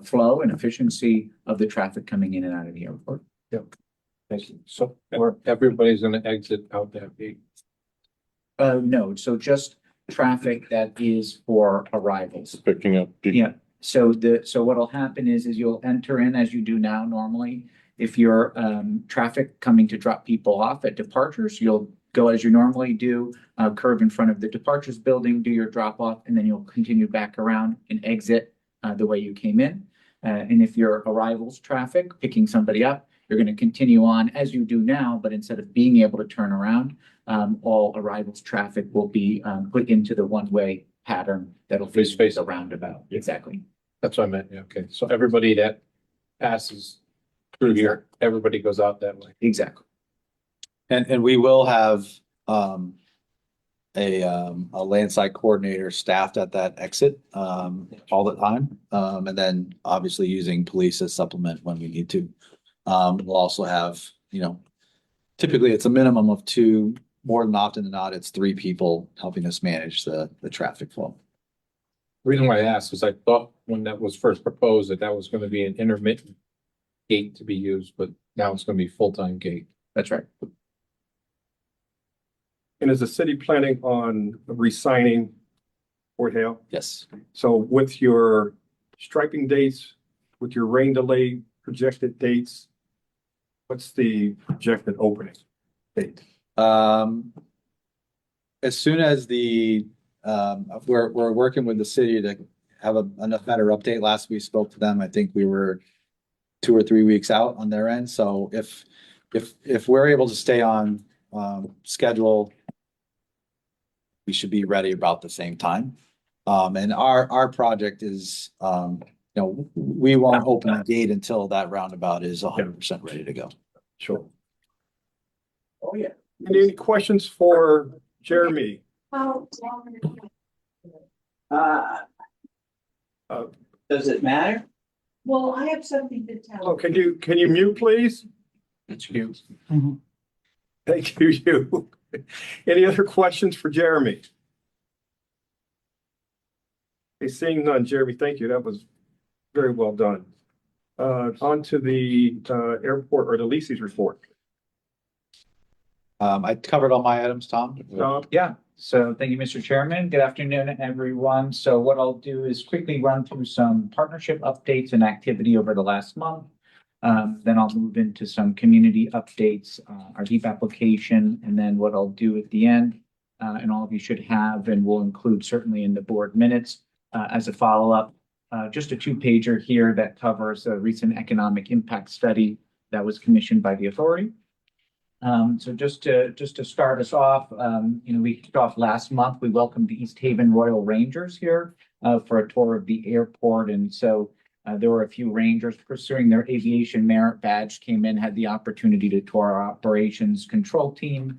flow and efficiency of the traffic coming in and out of the airport. Thank you. So everybody's gonna exit out that gate. No, so just traffic that is for arrivals. Picking up. Yeah, so what'll happen is you'll enter in as you do now normally. If you're traffic coming to drop people off at departures, you'll go as you normally do, curve in front of the departures building, do your drop off, and then you'll continue back around and exit the way you came in. And if your arrivals traffic picking somebody up, you're going to continue on as you do now, but instead of being able to turn around, all arrivals traffic will be put into the one-way pattern that'll face a roundabout. Exactly. That's what I meant. Yeah, okay. So everybody that passes through here, everybody goes out that way. Exactly. And we will have a landside coordinator staffed at that exit all the time. And then obviously using police as supplement when we need to. We'll also have, typically it's a minimum of 2, more than often than not, it's 3 people helping us manage the traffic flow. The reason why I asked is I thought when that was first proposed that was gonna be an intermittent gate to be used, but now it's gonna be full-time gate. That's right. And is the city planning on re-signing Fort Hale? Yes. So with your striping dates, with your rain delay projected dates, what's the projected opening date? As soon as we're working with the city to have a better update. Last we spoke to them, I think we were 2 or 3 weeks out on their end. So if we're able to stay on schedule, we should be ready about the same time. And our project is, we won't open the gate until that roundabout is 100% ready to go. Sure. Oh, yeah. Any questions for Jeremy? Does it matter? Well, I have something to tell. Oh, can you mute, please? It's you. Thank you. Any other questions for Jeremy? Okay, seeing none, Jeremy, thank you. That was very well done. On to the airport or the leases report. I covered all my items, Tom. Yeah, so thank you, Mr. Chairman. Good afternoon, everyone. So what I'll do is quickly run through some partnership updates and activity over the last month. Then I'll move into some community updates, our DEEP application, and then what I'll do at the end, and all of you should have, and we'll include certainly in the board minutes as a follow-up, just a 2-pager here that covers a recent economic impact study that was commissioned by the authority. So just to start us off, we kicked off last month. We welcomed the East Haven Royal Rangers here for a tour of the airport, and so there were a few Rangers pursuing their aviation merit badge, came in, had the opportunity to tour our operations control team,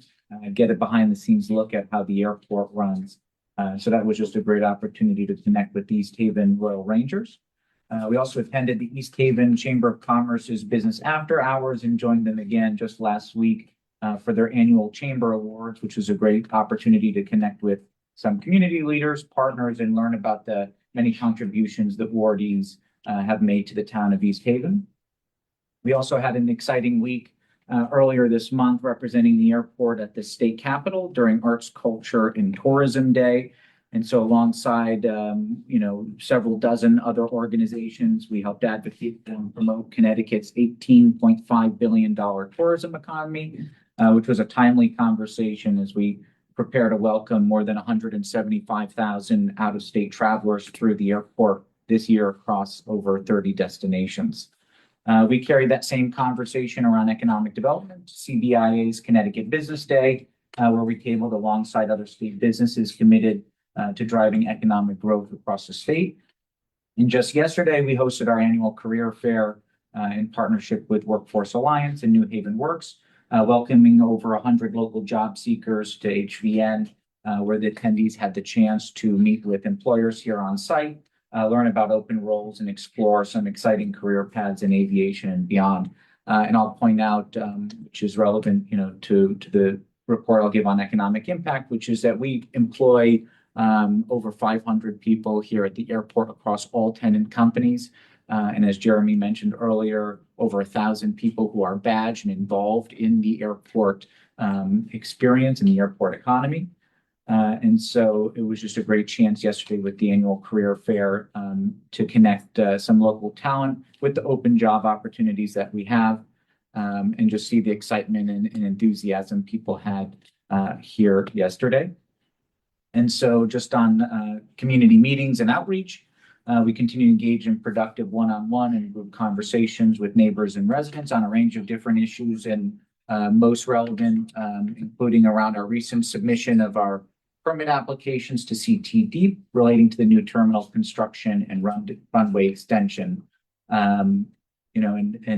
get a behind-the-scenes look at how the airport runs. So that was just a great opportunity to connect with the East Haven Royal Rangers. We also attended the East Haven Chamber of Commerce's Business After Hours and joined them again just last week for their annual Chamber Awards, which was a great opportunity to connect with some community leaders, partners, and learn about the many contributions that awardees have made to the town of East Haven. We also had an exciting week earlier this month representing the airport at the state capitol during Arts, Culture, and Tourism Day. And so alongside, several dozen other organizations, we helped advocate and promote Connecticut's $18.5 billion tourism economy, which was a timely conversation as we prepare to welcome more than 175,000 out-of-state travelers through the airport this year across over 30 destinations. We carried that same conversation around economic development, CBIA's Connecticut Business Day, where we tabled alongside other state businesses committed to driving economic growth across the state. And just yesterday, we hosted our annual career fair in partnership with Workforce Alliance and New Haven Works, welcoming over 100 local job seekers to HVN where the attendees had the chance to meet with employers here on site, learn about open roles and explore some exciting career paths in aviation and beyond. And I'll point out, which is relevant, to the report I'll give on economic impact, which is that we employ over 500 people here at the airport across all tenant companies. And as Jeremy mentioned earlier, over 1,000 people who are badged and involved in the airport experience and the airport economy. And so it was just a great chance yesterday with the annual career fair to connect some local talent with the open job opportunities that we have, and just see the excitement and enthusiasm people had here yesterday. And so just on community meetings and outreach, we continue to engage in productive one-on-one and group conversations with neighbors and residents on a range of different issues, and most relevant, including around our recent submission of our permit applications to CTD relating to the new terminal construction and runway extension. And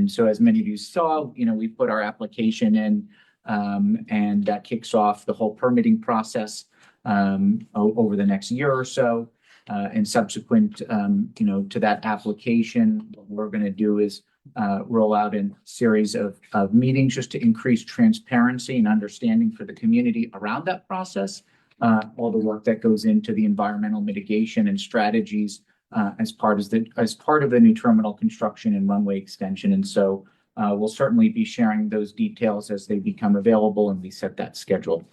so as many of you saw, we put our application in, and that kicks off the whole permitting process over the next year or so. And subsequent, to that application, what we're going to do is roll out a series of meetings just to increase transparency and understanding for the community around that process. All the work that goes into the environmental mitigation and strategies as part of the new terminal construction and runway extension. And so we'll certainly be sharing those details as they become available and we set that schedule.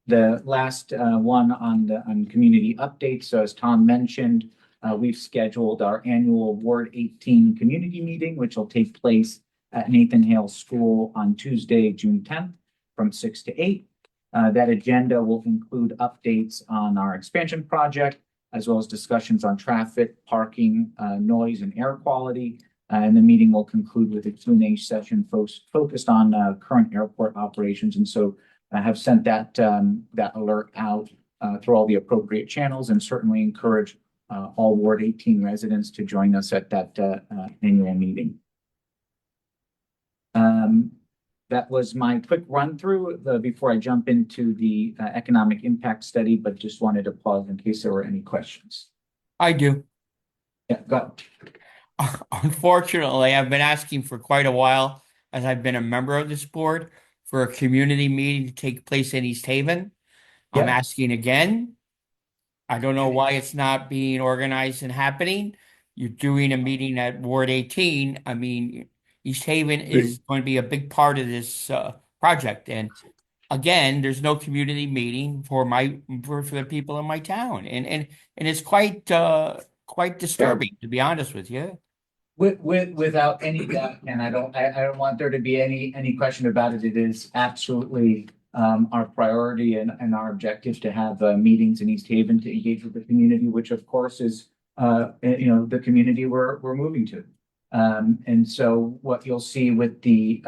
The last one on community updates. So as Tom mentioned, we've scheduled our annual Ward 18 community meeting, which will take place at Nathan Hale School on Tuesday, June 10th from 6 to 8. That agenda will include updates on our expansion project, as well as discussions on traffic, parking, noise, and air quality. And the meeting will conclude with a Q&A session focused on current airport operations. And so I have sent that alert out through all the appropriate channels, and certainly encourage all Ward 18 residents to join us at that annual meeting. That was my quick run through before I jump into the economic impact study, but just wanted to pause in case there were any questions. I do. Yeah, go ahead. Unfortunately, I've been asking for quite a while, as I've been a member of this board, for a community meeting to take place in East Haven. I'm Yeah. asking again. I don't know why it's not being organized and happening. You're doing a meeting at Ward 18. I mean, East Haven is going to be a big part of this project. And again, there's no community meeting for the people in my town. And it's quite disturbing, to be honest with you. Without any doubt, and I don't want there to be any question about it. It is absolutely our priority and our objective to have meetings in East Haven to engage with the community, which of course is the community we're moving to. And so what you'll see with the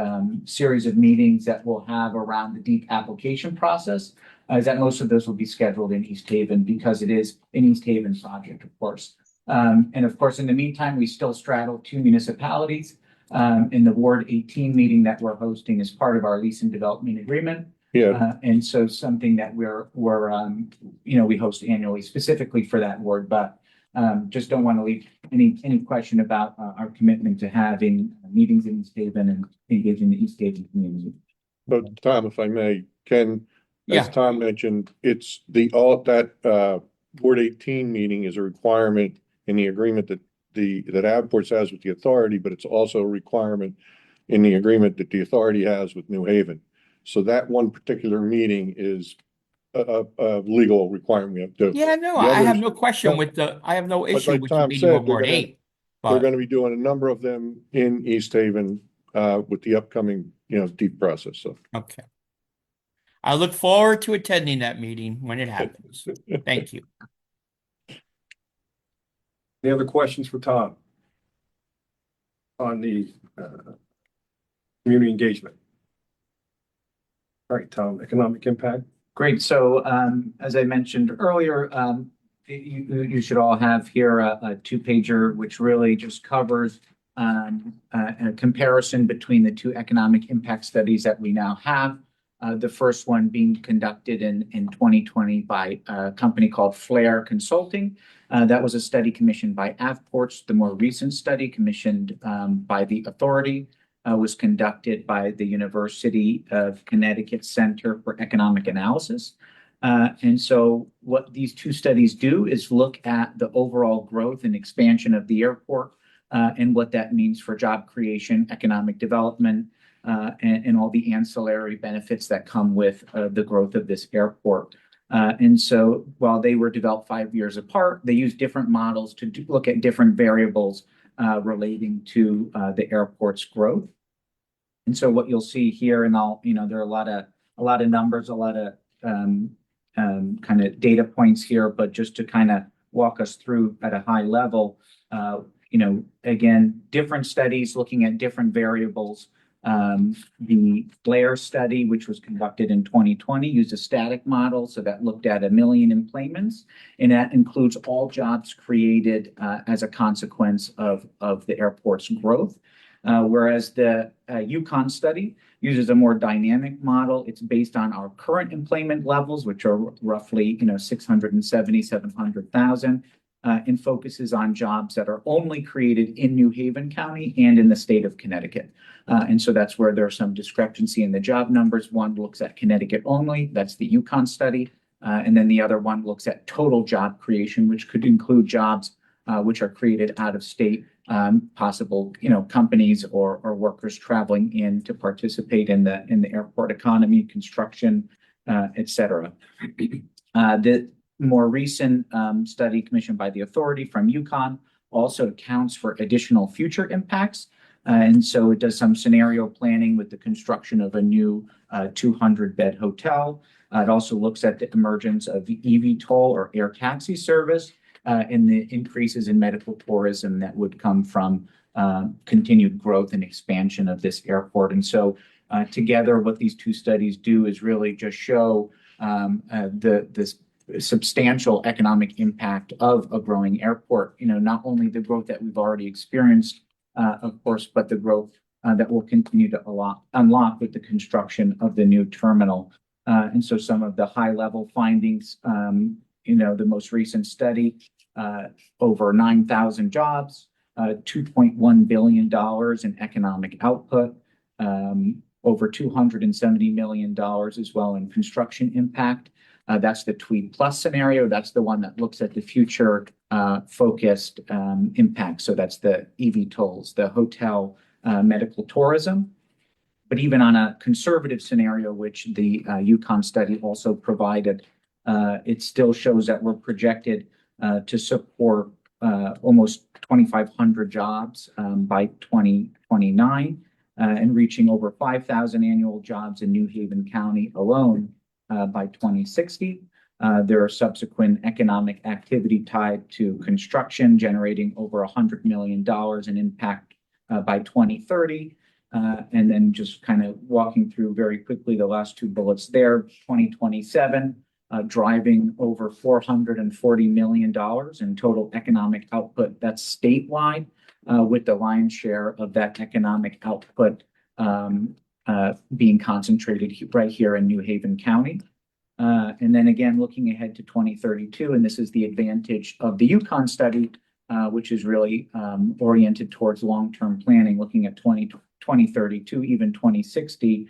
series of meetings that we'll have around the deep application process is that most of those will be scheduled in East Haven, because it is an East Haven project, of course. And of course, in the meantime, we still straddle 2 municipalities. In the Ward 18 meeting that we're hosting as part of our lease and development agreement. Yeah, And so something that we host annually specifically for that ward, but just don't want to leave any question about our commitment to having meetings in East Haven and engaging the East Haven community. but Tom, if I may, Ken, Yeah. as Tom mentioned, it's that Board 18 meeting is a requirement in the agreement that Avports has with the authority, but it's also a requirement in the agreement that the authority has with New Haven. So that one particular meeting is a legal requirement we have to do. Yeah, no, The I have others- no question I have no But issue like with the Tom meeting said, of Ward 8. They're But gonna be doing a number of them in East Haven with the upcoming, deep process, so. okay. I look forward to attending that meeting when it happens. Thank you. Any other questions for Tom? On the community engagement? All right, Tom, economic impact. Great. So as I mentioned earlier, you should all have here a 2-pager, which really just covers a comparison between the 2 economic impact studies that we now have. The first one being conducted in 2020 by a company called Flair Consulting. That was a study commissioned by Avports. The more recent study commissioned by the authority was conducted by the University of Connecticut Center for Economic Analysis. And so what these two studies do is look at the overall growth and expansion of the airport and what that means for job creation, economic development, and all the ancillary benefits that come with the growth of this airport. And so while they were developed 5 years apart, they used different models to look at different variables relating to the airport's growth. And so what you'll see here, and there are a lot of numbers, a lot of kind of data points here, but just to kind of walk us through at a high level, again, different studies looking at different variables. The Flair study, which was conducted in 2020, used a static model. So that looked at 1 million employments, and that includes all jobs created as a consequence of the airport's growth. Whereas the UConn study uses a more dynamic model. It's based on our current employment levels, which are roughly 670, 700,000. And focuses on jobs that are only created in New Haven County and in the state of Connecticut. And so that's where there's some discrepancy in the job numbers. One looks at Connecticut only, that's the UConn study. And then the other one looks at total job creation, which could include jobs which are created out of state, possible, companies or workers traveling in to participate in the airport economy, construction, et cetera. The more recent study commissioned by the authority from UConn also accounts for additional future impacts. And so it does some scenario planning with the construction of a new 200-bed hotel. It also looks at the emergence of the eVTOL or air taxi service and the increases in medical tourism that would come from continued growth and expansion of this airport. And so together, what these two studies do is really just show this substantial economic impact of a growing airport. Not only the growth that we've already experienced, of course, but the growth that will continue to unlock with the construction of the new terminal. And so some of the high level findings, the most recent study, over 9,000 jobs, $2.1 billion in economic output, over $270 million as well in construction impact. That's the Tweed Plus scenario. That's the one that looks at the future focused impact. So that's the eVTOLs, the hotel, medical tourism. But even on a conservative scenario, which the UConn study also provided, it still shows that we're projected to support almost 2,500 jobs by 2029 and reaching over 5,000 annual jobs in New Haven County alone. By 2060. There are subsequent economic activity tied to construction, generating over $100 million in impact by 2030. And then just kind of walking through very quickly the last two bullets there, 2027, driving over $440 million in total economic output. That's statewide, with the lion's share of that economic output being concentrated right here in New Haven County. And then again, looking ahead to 2032, and this is the advantage of the UConn study, which is really oriented towards long-term planning, looking at 2032, even 2060,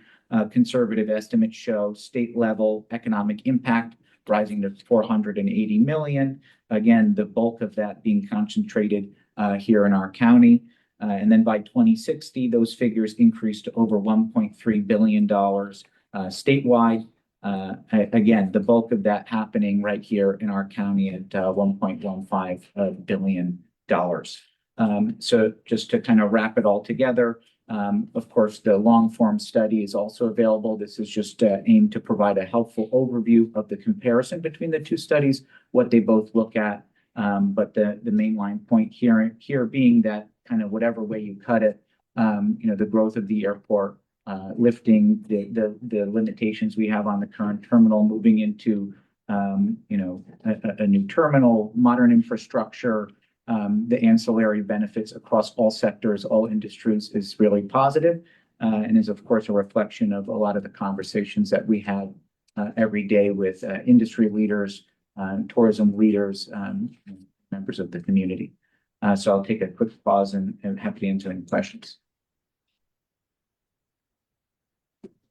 conservative estimates show state level economic impact rising to 480 million. Again, the bulk of that being concentrated here in our county. And then by 2060, those figures increase to over $1.3 billion statewide. Again, the bulk of that happening right here in our county at $1.15 billion. So just to kind of wrap it all together, of course, the long form study is also available. This is just aimed to provide a helpful overview of the comparison between the two studies, what they both look at. But the mainline point here being that kind of whatever way you cut it, the growth of the airport, lifting the limitations we have on the current terminal, moving into a new terminal, modern infrastructure, the ancillary benefits across all sectors, all industries is really positive. and is of course a reflection of a lot of the conversations that we have every day with industry leaders, tourism leaders, members of the community. So I'll take a quick pause and happy to answer any questions.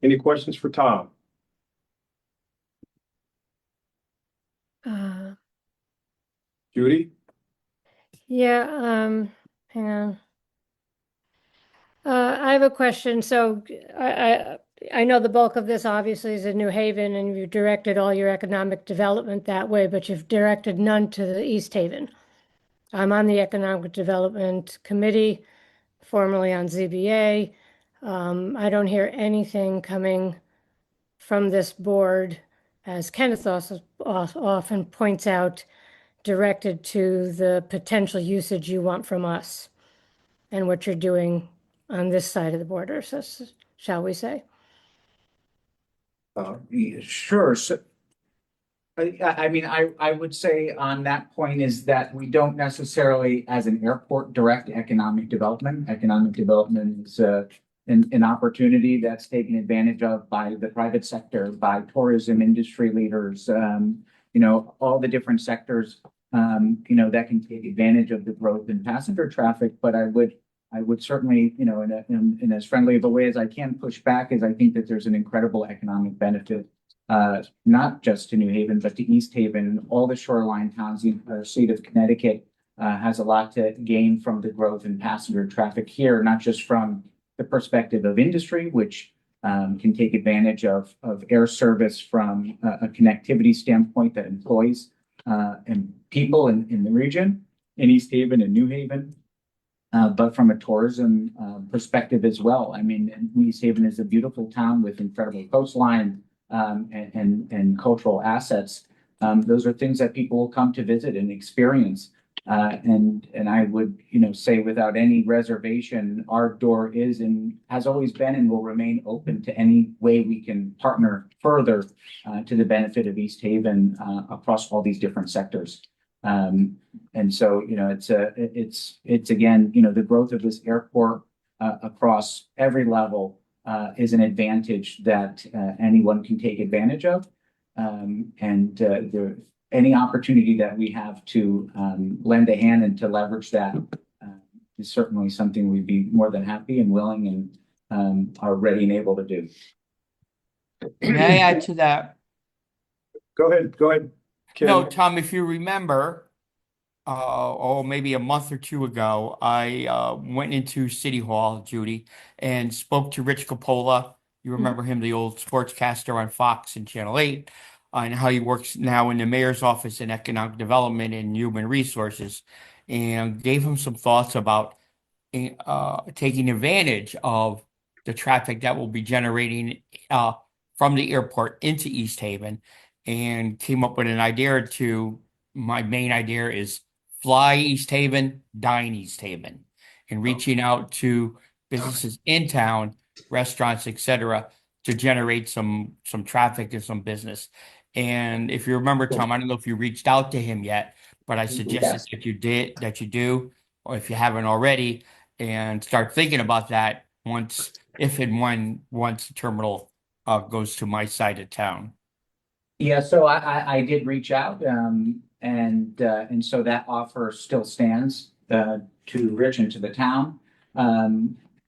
Any questions for Tom? Uh, Judy? yeah, hang on. I have a question. So I know the bulk of this obviously is in New Haven, and you've directed all your economic development that way, but you've directed none to the East Haven. I'm on the Economic Development Committee, formerly on ZBA. I don't hear anything coming from this board, as Kenneth also often points out, directed to the potential usage you want from us and what you're doing on this side of the border, so, shall we say? Yeah, sure. So, I mean, I would say on that point is that we don't necessarily, as an airport, direct economic development. Economic development is an opportunity that's taken advantage of by the private sector, by tourism industry leaders, all the different sectors, that can take advantage of the growth in passenger traffic. But I would certainly, in as friendly of a way as I can, push back, as I think that there's an incredible economic benefit, not just to New Haven, but to East Haven. All the shoreline towns, the state of Connecticut has a lot to gain from the growth in passenger traffic here, not just from the perspective of industry, which can take advantage of air service from a connectivity standpoint that employs and people in the region, in East Haven and New Haven. But from a tourism perspective as well. I mean, East Haven is a beautiful town with incredible coastline and cultural assets. Those are things that people will come to visit and experience. And I would, say without any reservation, our door is and has always been and will remain open to any way we can partner further to the benefit of East Haven across all these different sectors. And so, it's again, the growth of this airport across every level is an advantage that anyone can take advantage of. Any opportunity that we have to lend a hand and to leverage that is certainly something we'd be more than happy and willing and are ready and able to do. May I add to that? Go ahead. Kim. No, Tom, if you remember, maybe a month or two ago, I went into City Hall, Judy, and spoke to Rich Coppola. You remember him, the old sportscaster on Fox and Channel 8, and how he works now in the mayor's office in economic development and human resources, and gave him some thoughts about taking advantage of the traffic that will be generating from the airport into East Haven, and came up with an idea or two. My main idea is fly East Haven, dine East Haven, and reaching out to businesses in town, restaurants, etc., to generate some traffic and some business. And if you remember, Tom, I don't know if you reached out to him yet, but I suggested that you do, or if you haven't already, and start thinking about that once the terminal goes to my side of town. Yeah, so I did reach out, and so that offer still stands to Rich and to the town.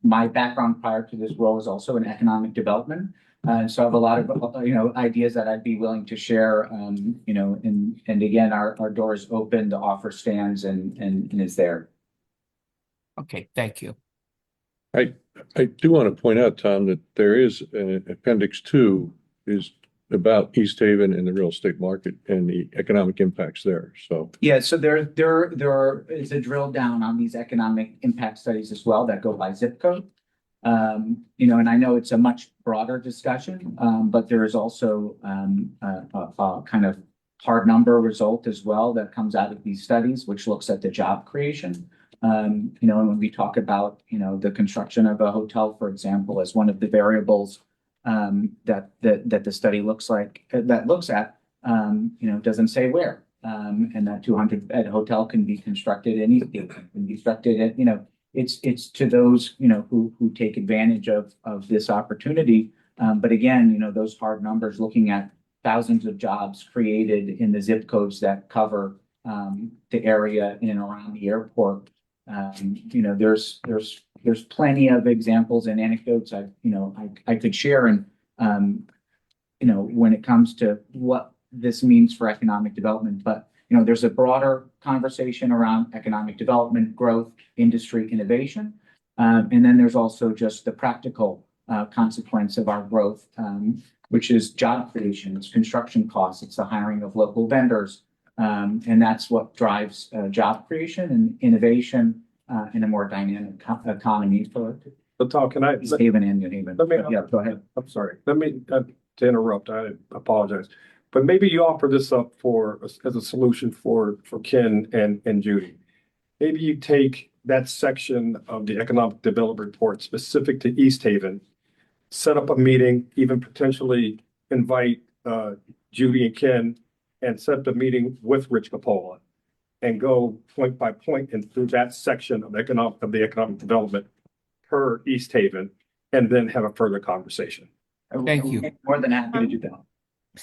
My background prior to this role is also in economic development, so I have a lot of ideas that I'd be willing to share. And again, our door is open, the offer stands and is there. Okay, thank you. I do want to point out, Tom, that there is an appendix 2 is about East Haven and the real estate market and the economic impacts there. So yeah, so there is a drill down on these economic impact studies as well that go by zip code. And I know it's a much broader discussion, but there is also a kind of hard number result as well that comes out of these studies, which looks at the job creation. And when we talk about the construction of a hotel, for example, as one of the variables that the study looks at, doesn't say where, and that 200-bed hotel can be constructed in East Haven, can be constructed it's to those, who take advantage of this opportunity. But again, those hard numbers, looking at thousands of jobs created in the zip codes that cover the area in and around the airport. There's plenty of examples and anecdotes I could share. And, when it comes to what this means for economic development, but, there's a broader conversation around economic development, growth, industry, innovation. And then there's also just the practical consequence of our growth, which is job creation, it's construction costs, it's the hiring of local vendors. And that's what drives job creation and innovation in a more dynamic economy for So Tom, can I? East Haven and New Haven. Let me- But yeah, go ahead. I'm sorry. Let me, to interrupt, I apologize. But maybe you offer this up as a solution for Ken and Judy. Maybe you take that section of the economic development report specific to East Haven, set up a meeting, even potentially invite Judy and Ken and set up a meeting with Rich Capola and go point by point and through that section of the economic development per East Haven, and then have a further conversation. Thank you. More than happy to do that.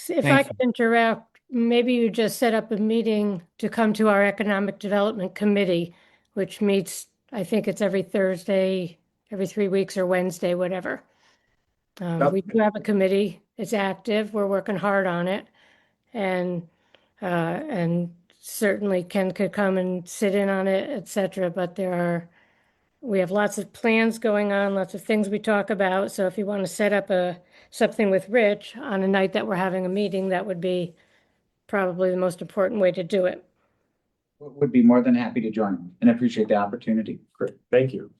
If I Thank could interrupt, maybe you just set up a meeting to come to our Economic Development Committee, which meets, I think it's every Thursday, every 3 weeks or Wednesday, whatever. Yep. We do have a committee. It's active. We're working hard on it. And certainly Ken could come and sit in on it, et cetera. But we have lots of plans going on, lots of things we talk about. So if you want to set up something with Rich on a night that we're having a meeting, that would be probably the most important way to do it. Would be more than happy to join and appreciate the opportunity. Great, thank you.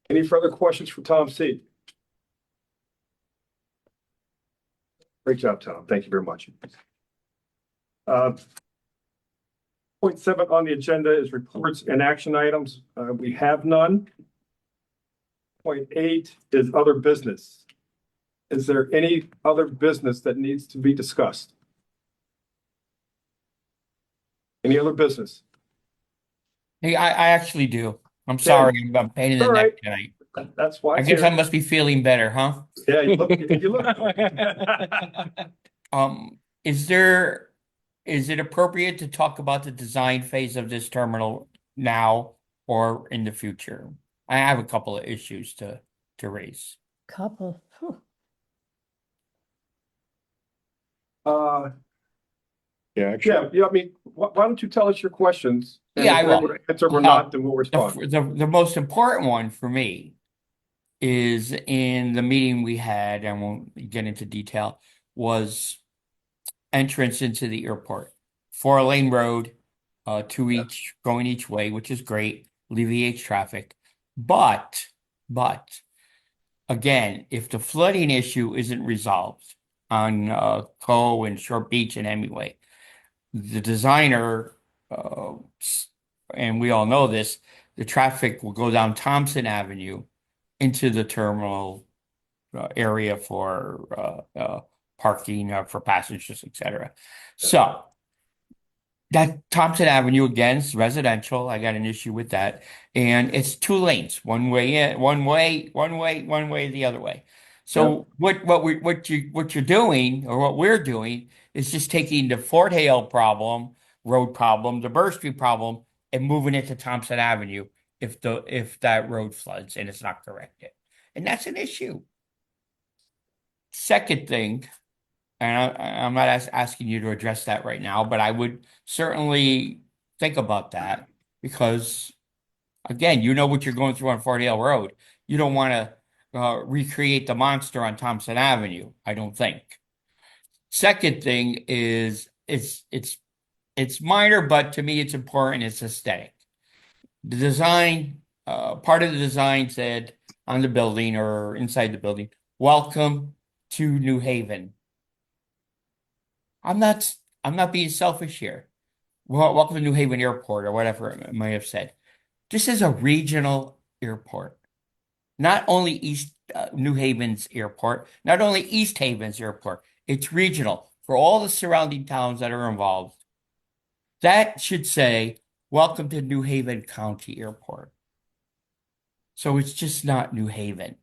Any further questions for Tom C? Great job, Tom. Thank you very much. Point 7 on the agenda is reports and action items. We have none. Point 8 is other business. Is there any other business that needs to be discussed? Any other business? Hey, I actually do. I'm sorry, I'm a pain in the All neck right. tonight. That's why. I it's guess here. I must be feeling better, huh? Yeah, you look. Is it appropriate to talk about the design phase of this terminal now or in the future? I have a couple of issues to raise. Couple. Yeah, I mean, why don't you tell us your questions? And Yeah, I if we're will. able to answer them or not, then we'll respond. The most important one for me is in the meeting we had, I won't get into detail, was entrance into the airport. 4-lane road, going each way, which is great, alleviates traffic. But again, if the flooding issue isn't resolved on Coe and Short Beach and Hemingway, the designer, and we all know this, the traffic will go down Thompson Avenue into the terminal area for parking for passengers, etc. So that Thompson Avenue again is residential. I got an issue with that, and it's 2 lanes, one way in, one way the other way. So what you're doing, or what we're doing, is just taking the Fort Hale road problem, the Burr Street problem, and moving it to Thompson Avenue if that road floods and it's not corrected, and that's an issue. Second thing, and I'm not asking you to address that right now, but I would certainly think about that because, again, you know what you're going through on Fort Hale Road. You don't want to recreate the monster on Thompson Avenue, I don't think. Second thing is it's minor, but to me it's important. It's aesthetic. The design, part of the design said on the building or inside the building, "Welcome to New Haven." I'm not being selfish here. Well, welcome to New Haven Airport or whatever it may have said. This is a regional airport. Not only New Haven's airport, not only East Haven's airport. It's regional for all the surrounding towns that are involved. That should say, "Welcome to New Haven County Airport." So it's just not New Haven.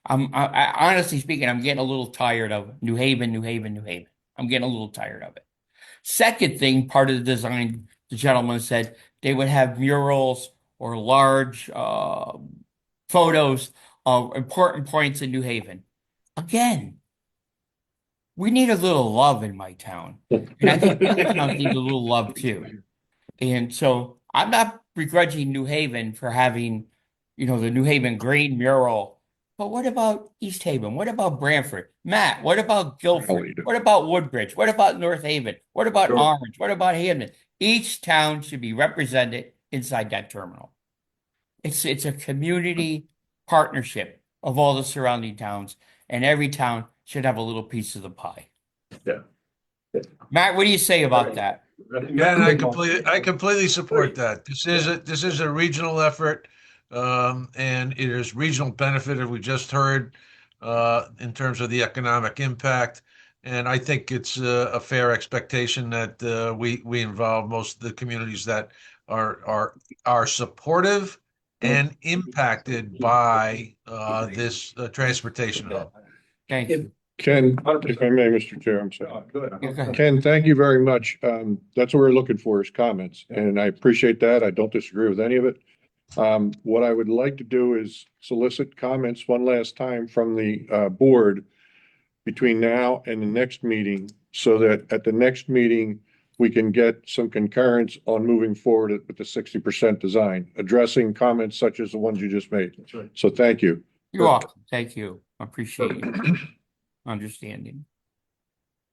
Honestly speaking, I'm getting a little tired of New Haven, New Haven, New Haven. I'm getting a little tired of it. Second thing, part of the design, the gentleman said they would have murals or large photos of important points in New Haven. Again, we need a little love in my town. And I think other towns need a little love too. And so I'm not begrudging New Haven for having, the New Haven green mural. But what about East Haven? What about Branford? Matt, what about Guilford? What about Woodbridge? What about North Haven? What about Sure. Orange? What about Hampton? Each town should be represented inside that terminal. It's a community partnership of all the surrounding towns, and every town should have a little piece of the pie. Yeah. Matt, what do you say about that? Yeah, and I completely support that. This is a regional effort, and it is regional benefit, as we just heard, in terms of the economic impact. And I think it's a fair expectation that we involve most of the communities that are supportive and impacted by this transportation hub. Thank you. Ken, if I may, Mr. Chair, I'm sorry. Go ahead. Ken, thank you very much. That's what we're looking for is comments, and I appreciate that. I don't disagree with any of it. What I would like to do is solicit comments one last time from the board between now and the next meeting, so that at the next meeting, we can get some concurrence on moving forward with the 60% design, addressing comments such as the ones you just made. That's right. So thank you. You're welcome. Thank you. I appreciate it. Understanding.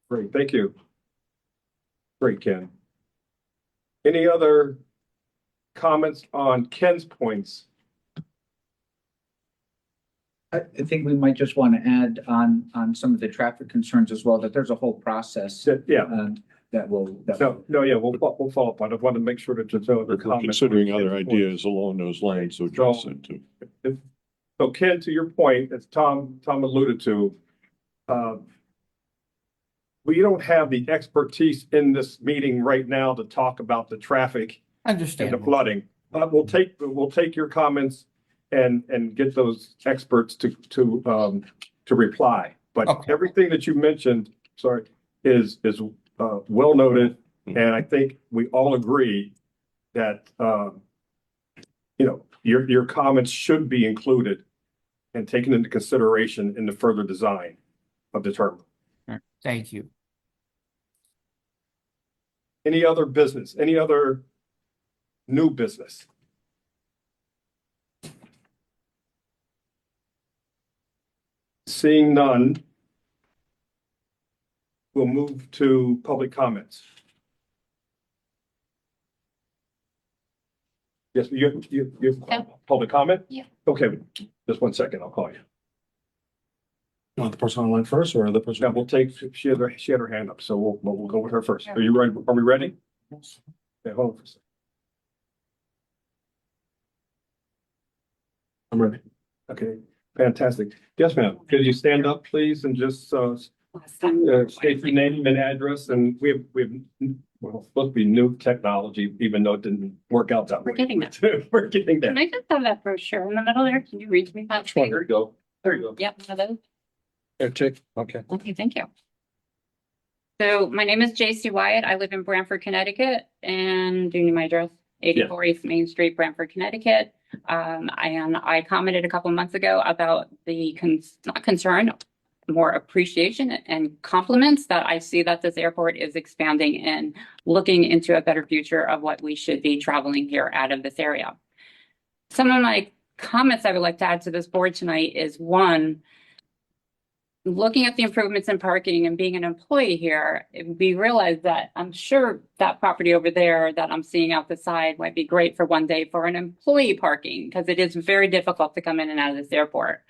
Great, thank you. Great, Ken. Any other comments on Ken's points? I think we might just want to add on some of the traffic concerns as well, that there's a whole process. Yeah. That will. Yeah, we'll follow up on it. I want to make sure that there's no other comments. Considering other ideas along those lines to address it too. So Ken, to your point, as Tom alluded to, we don't have the expertise in this meeting right now to talk about the traffic and Understand. the flooding. But we'll take your comments and get those experts to reply. But Okay. everything that you mentioned, is well noted, and I think we all agree that your comments should be included and taken into consideration in the further design of the terminal. Thank you. Any other business? Any other new business? Seeing none, we'll move to public comments. Yes, you have public comment? Yeah. Okay, just 1 second, I'll call you. You want the person online first or the person? Yeah, we'll take, she had her hand up, so we'll go with her first. Are you ready? Are we ready? Okay, hold on for a second. I'm ready. Okay, fantastic. Yes, ma'am. Could you stand up, please, and just state your name and address? And we have supposed to be new technology, even though it didn't work out that way. We're getting there. We're getting there. Can I just have that brochure in the middle there? Can you read me that? There you go. There you go. Yep, one of those. Okay. Okay, thank you. So my name is J.C. Wyatt. I live in Branford, Connecticut, and do you need my address? 84 East Main Street, Branford, Connecticut. I commented a couple months ago about the not concern, more appreciation and compliments that I see that this airport is expanding and looking into a better future of what we should be traveling here out of this area. Some of my comments I would like to add to this board tonight is one, looking at the improvements in parking and being an employee here, we realize that I'm sure that property over there that I'm seeing out the side might be great for one day for an employee parking, because it is very difficult to come in and out of this airport.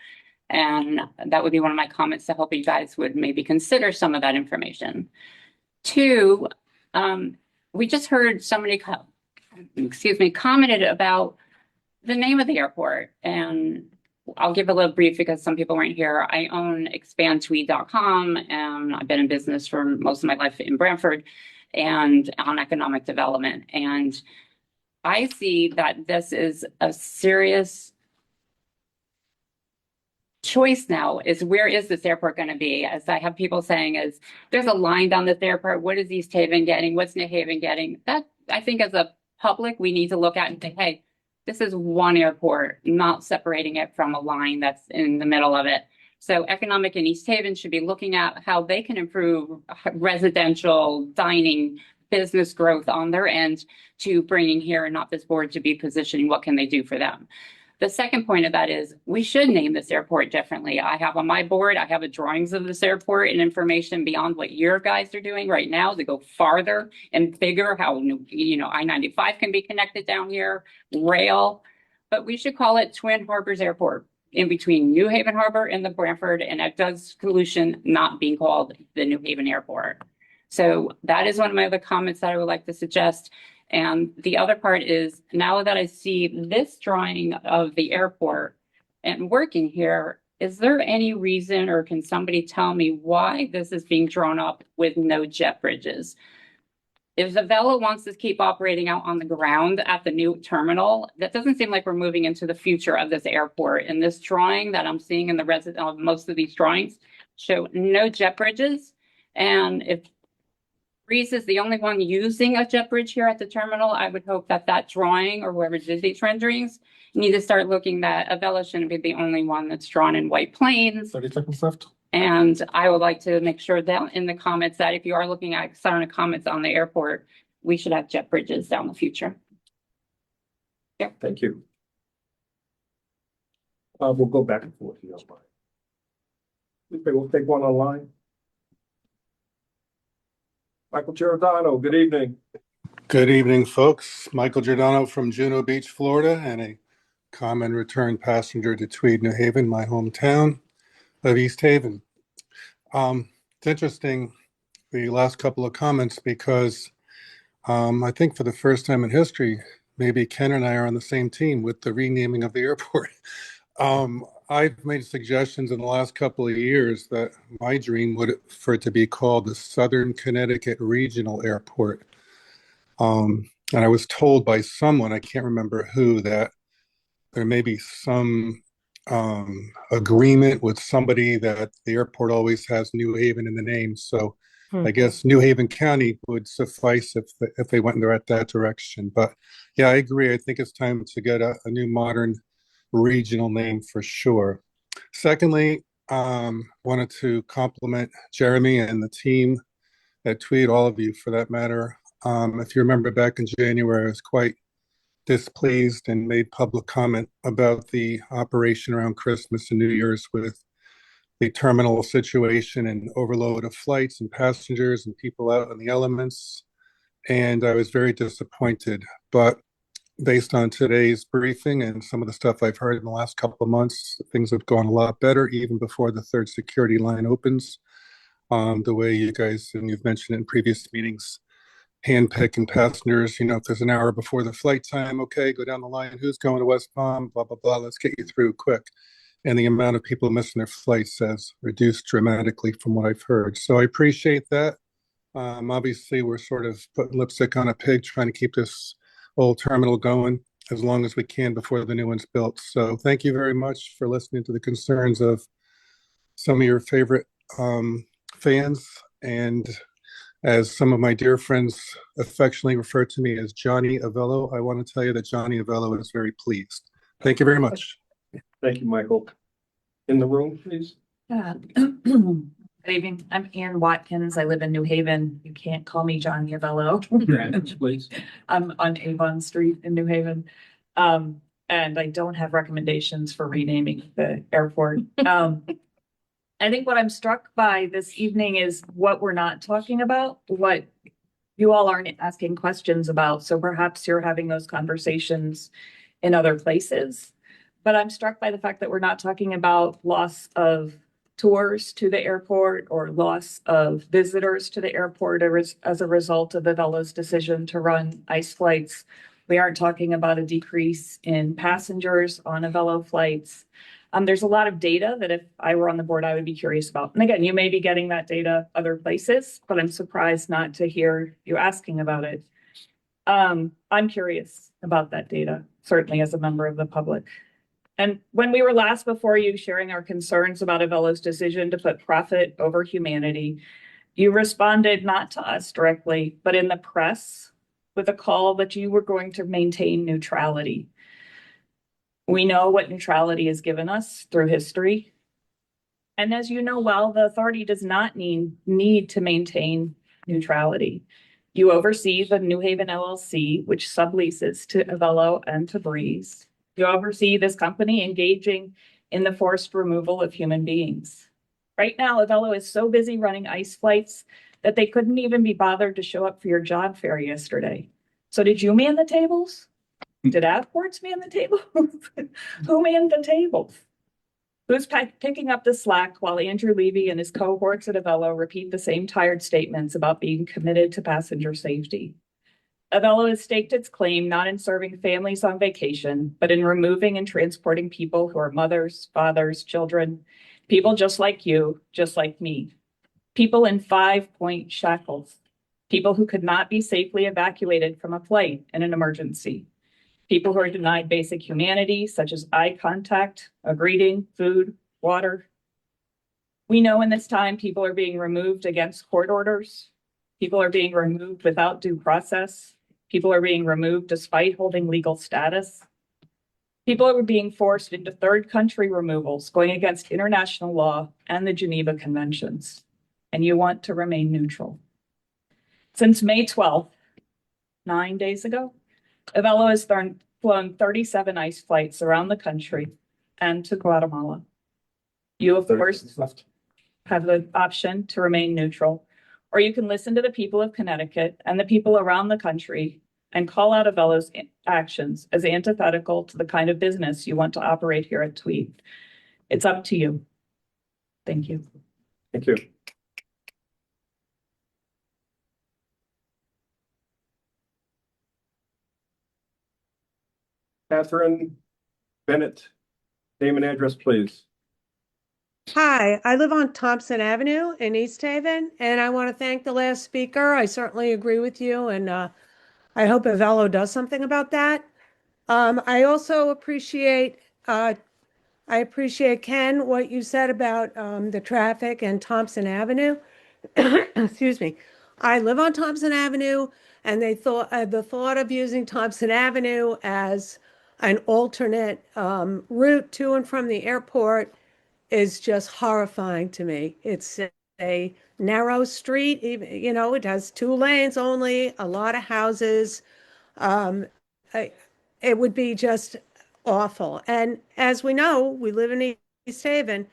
And that would be one of my comments to hope you guys would maybe consider some of that information. Two, we just heard somebody, commented about the name of the airport, and I'll give a little brief because some people weren't here. I own expandtweed.com, and I've been in business for most of my life in Branford and on economic development. And I see that this is a serious choice now is, where is this airport going to be? As I have people saying, is there's a line down this airport. What is East Haven getting? What's New Haven getting? That, I think, as a public, we need to look at and say, hey, this is one airport, not separating it from a line that's in the middle of it. So Economic and East Haven should be looking at how they can improve residential, dining, business growth on their end to bringing here, and not this board to be positioning what can they do for them. The second point of that is, we should name this airport differently. I have on my board, I have a drawings of this airport and information beyond what your guys are doing right now to go farther and bigger, how, you know, I-95 can be connected down here, rail, but we should call it Twin Harbors Airport, in between New Haven Harbor and the Branford, and a Doug's solution not being called the New Haven Airport. So that is one of my other comments that I would like to suggest. And the other part is, now that I see this drawing of the airport and working here, is there any reason, or can somebody tell me why this is being drawn up with no jet bridges? If Avella wants to keep operating out on the ground at the new terminal, that doesn't seem like we're moving into the future of this airport. And this drawing that I'm seeing in the resident of most of these drawings show no jet bridges. And if Breeze is the only one using a jet bridge here at the terminal, I would hope that that drawing, or whoever did these renderings, need to start looking that Avella shouldn't be the only one that's drawn in White Plains. 30 seconds left. And I would like to make sure that in the comments, that if you are looking at starting comments on the airport, we should have jet bridges down the future. Thank you. We'll go back and forth, if you don't mind. Okay, we'll take one online. Michael Giordano, good evening. Good evening, folks. Michael Giordano from Juno Beach, Florida, and a common return passenger to Tweed, New Haven, my hometown of East Haven. It's interesting, the last couple of comments, because I think for the first time in history, maybe Ken and I are on the same team with the renaming of the airport. I've made suggestions in the last couple of years that my dream would for it to be called the Southern Connecticut Regional Airport. And I was told by someone, I can't remember who, that there may be some agreement with somebody that the airport always has New Haven in the name. So I guess New Haven County would suffice if they went in that direction. But yeah, I agree. I think it's time to get a new modern regional name for sure. Secondly, wanted to compliment Jeremy and the team at Tweed, all of you for that matter. If you remember back in January, I was quite displeased and made public comment about the operation around Christmas and New Year's with the terminal situation and overload of flights and passengers and people out in the elements. And I was very disappointed. But based on today's briefing and some of the stuff I've heard in the last couple of months, things have gone a lot better even before the third security line opens. The way you guys, and you've mentioned in previous meetings, handpicking passengers, you know, if there's an hour before the flight time, okay, go down the line, who's going to West Palm, blah, blah, blah, let's get you through quick. And the amount of people missing their flights has reduced dramatically from what I've heard. So I appreciate that. Obviously, we're sort of putting lipstick on a pig, trying to keep this old terminal going as long as we can before the new one's built. So thank you very much for listening to the concerns of some of your favorite fans. And as some of my dear friends affectionately refer to me as Johnny Avello, I want to tell you that Johnny Avello is very pleased. Thank you very much. Thank you, Michael. In the room, please. Good evening. I'm Ann Watkins. I live in New Haven. You can't call me Johnny Avello. Please. I'm on Avon Street in New Haven. And I don't have recommendations for renaming the airport. I think what I'm struck by this evening is what we're not talking about, what you all aren't asking questions about. So perhaps you're having those conversations in other places. But I'm struck by the fact that we're not talking about loss of tours to the airport or loss of visitors to the airport as a result of Avella's decision to run ICE flights. We aren't talking about a decrease in passengers on Avella flights. There's a lot of data that if I were on the board, I would be curious about. And again, you may be getting that data other places, but I'm surprised not to hear you asking about it. I'm curious about that data, certainly as a member of the public. And when we were last before you sharing our concerns about Avelo's decision to put profit over humanity, you responded not to us directly, but in the press with a call that you were going to maintain neutrality. We know what neutrality has given us through history. And as you know well, the authority does not need to maintain neutrality. You oversee the New Haven LLC, which subleases to Avelo and to Breeze. You oversee this company engaging in the forced removal of human beings. Right now, Avelo is so busy running ICE flights that they couldn't even be bothered to show up for your job fair yesterday. So did you man the tables? Did Avports man the tables? Who manned the tables? Who's picking up the slack while Andrew Levy and his cohorts at Avelo repeat the same tired statements about being committed to passenger safety? Avelo has staked its claim not in serving families on vacation, but in removing and transporting people who are mothers, fathers, children, people just like you, just like me. People in 5-point shackles. People who could not be safely evacuated from a flight in an emergency. People who are denied basic humanity, such as eye contact, a greeting, food, water. We know in this time people are being removed against court orders. People are being removed without due process. People are being removed despite holding legal status. People are being forced into third country removals, going against international law and the Geneva Conventions. And you want to remain neutral. Since May 12th, 9 days ago, Avelo has flown 37 ICE flights around the country and to Guatemala. You, of course, have the option to remain neutral, or you can listen to the people of Connecticut and the people around the country and call out Avelo's actions as antithetical to the kind of business you want to operate here at Tweed. It's up to you. Thank you. Thank you. Catherine Bennett, name and address, please. Hi, I live on Thompson Avenue in East Haven, and I want to thank the last speaker. I certainly agree with you, and I hope Avelo does something about that. I also appreciate, Ken, what you said about the traffic and Thompson Avenue. Excuse me. I live on Thompson Avenue, and the thought of using Thompson Avenue as an alternate route to and from the airport is just horrifying to me. It's a narrow street, even, you know, it has 2 lanes only, a lot of houses. It would be just awful. And as we know, we live in East Haven.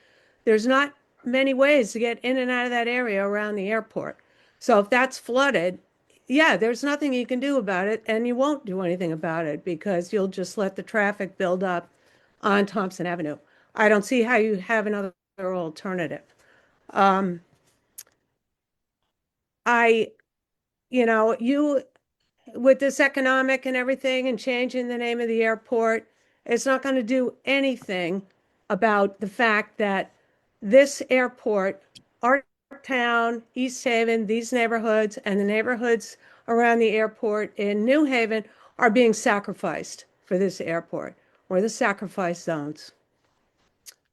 There's not many ways to get in and out of that area around the airport. So if that's flooded, yeah, there's nothing you can do about it, and you won't do anything about it because you'll just let the traffic build up on Thompson Avenue. I don't see how you have another alternative. With this economic and everything and changing the name of the airport, it's not going to do anything about the fact that this airport, our town, East Haven, these neighborhoods, and the neighborhoods around the airport in New Haven are being sacrificed for this airport, or the sacrifice zones.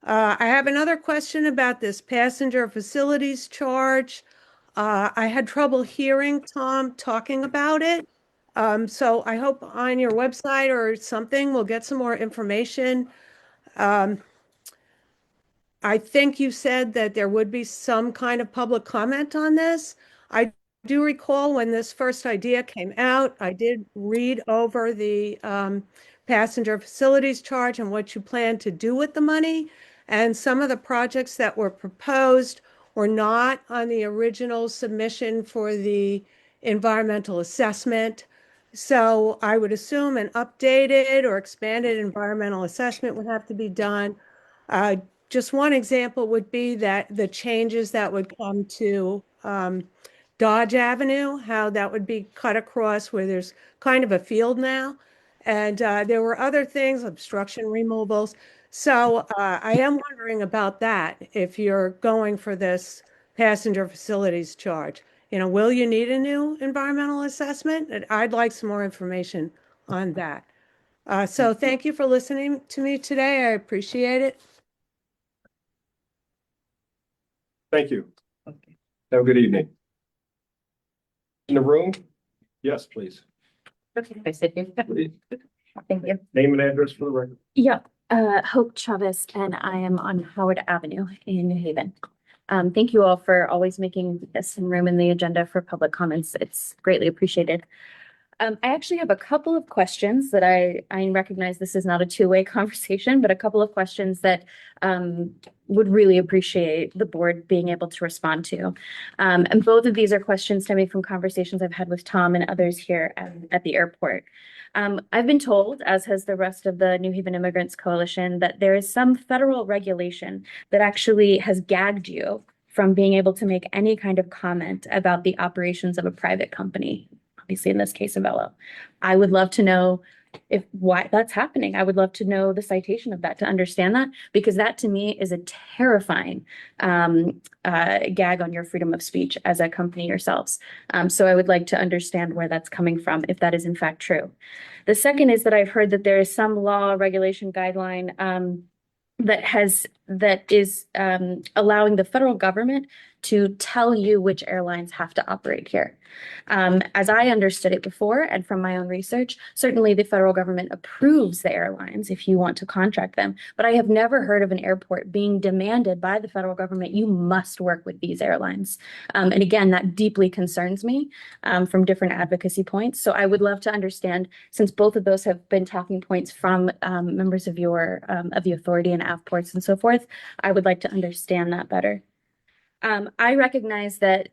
I have another question about this passenger facilities charge. I had trouble hearing Tom talking about it. So I hope on your website or something, we'll get some more information. I think you said that there would be some kind of public comment on this. I do recall when this first idea came out, I did read over the passenger facilities charge and what you plan to do with the money. And some of the projects that were proposed were not on the original submission for the environmental assessment. So I would assume an updated or expanded environmental assessment would have to be done. Just one example would be that the changes that would come to Dodge Avenue, how that would be cut across where there's kind of a field now. And there were other things, obstruction removals. So I am wondering about that if you're going for this passenger facilities charge. You know, will you need a new environmental assessment? I'd like some more information on that. So thank you for listening to me today. I appreciate it. Thank you. Have a good evening. In the room? Yes, please. Okay, I sit here. Thank you. Name and address for the record. Yeah, Hope Chavez, and I am on Howard Avenue in New Haven. Thank you all for always making some room in the agenda for public comments. It's greatly appreciated. I actually have a couple of questions that I recognize this is not a two-way conversation, but a couple of questions that would really appreciate the board being able to respond to. And both of these are questions stemming from conversations I've had with Tom and others here at the airport. I've been told, as has the rest of the New Haven Immigrants Coalition, that there is some federal regulation that actually has gagged you from being able to make any kind of comment about the operations of a private company. Obviously, in this case, Avelo. I would love to know why that's happening. I would love to know the citation of that to understand that, because that to me is a terrifying gag on your freedom of speech as a company yourselves. So I would like to understand where that's coming from, if that is in fact true. The second is that I've heard that there is some law, regulation, guideline that is allowing the federal government to tell you which airlines have to operate here. As I understood it before, and from my own research, certainly the federal government approves the airlines if you want to contract them, but I have never heard of an airport being demanded by the federal government, you must work with these airlines. And again, that deeply concerns me from different advocacy points. So I would love to understand, since both of those have been talking points from members of of the authority and AVPorts and so forth, I would like to understand that better. I recognize that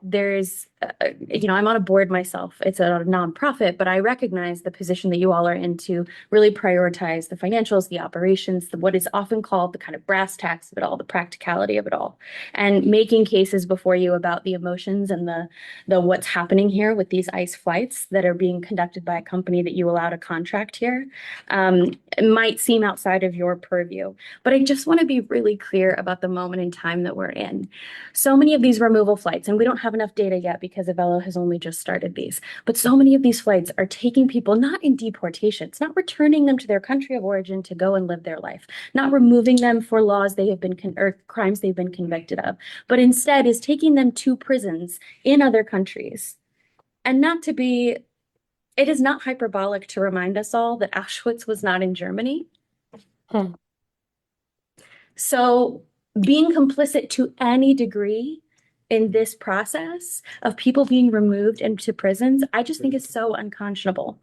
there's, I'm on a board myself. It's a nonprofit, but I recognize the position that you all are in to really prioritize the financials, the operations, what is often called the kind of brass tacks of it all, the practicality of it all, and making cases before you about the emotions and the what's happening here with these ICE flights that are being conducted by a company that you allow to contract here. It might seem outside of your purview, but I just want to be really clear about the moment in time that we're in. So many of these removal flights, and we don't have enough data yet because Avelo has only just started these, but so many of these flights are taking people not in deportation. It's not returning them to their country of origin to go and live their life, not removing them for laws they have been or crimes they've been convicted of, but instead is taking them to prisons in other countries. And not to be, it is not hyperbolic to remind us all that Auschwitz was not in Germany. So being complicit to any degree in this process of people being removed into prisons, I just think is so unconscionable.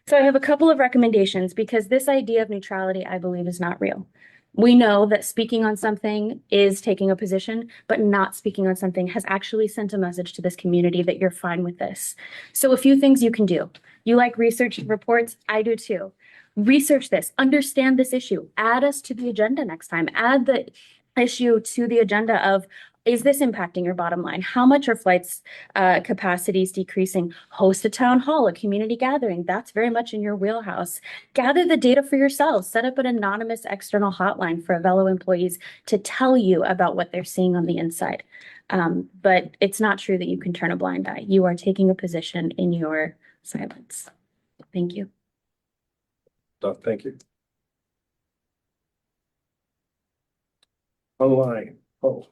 So I have a couple of recommendations, because this idea of neutrality, I believe, is not real. We know that speaking on something is taking a position, but not speaking on something has actually sent a message to this community that you're fine with this. So a few things you can do. You like research reports? I do too. Research this, understand this issue, add us to the agenda next time, add the issue to the agenda of, is this impacting your bottom line? How much are flights capacities decreasing? Host a town hall, a community gathering. That's very much in your wheelhouse. Gather the data for yourselves. Set up an anonymous external hotline for Avelo employees to tell you about what they're seeing on the inside. But it's not true that you can turn a blind eye. You are taking a position in your silence. Thank you. Thank you. Online. Oh.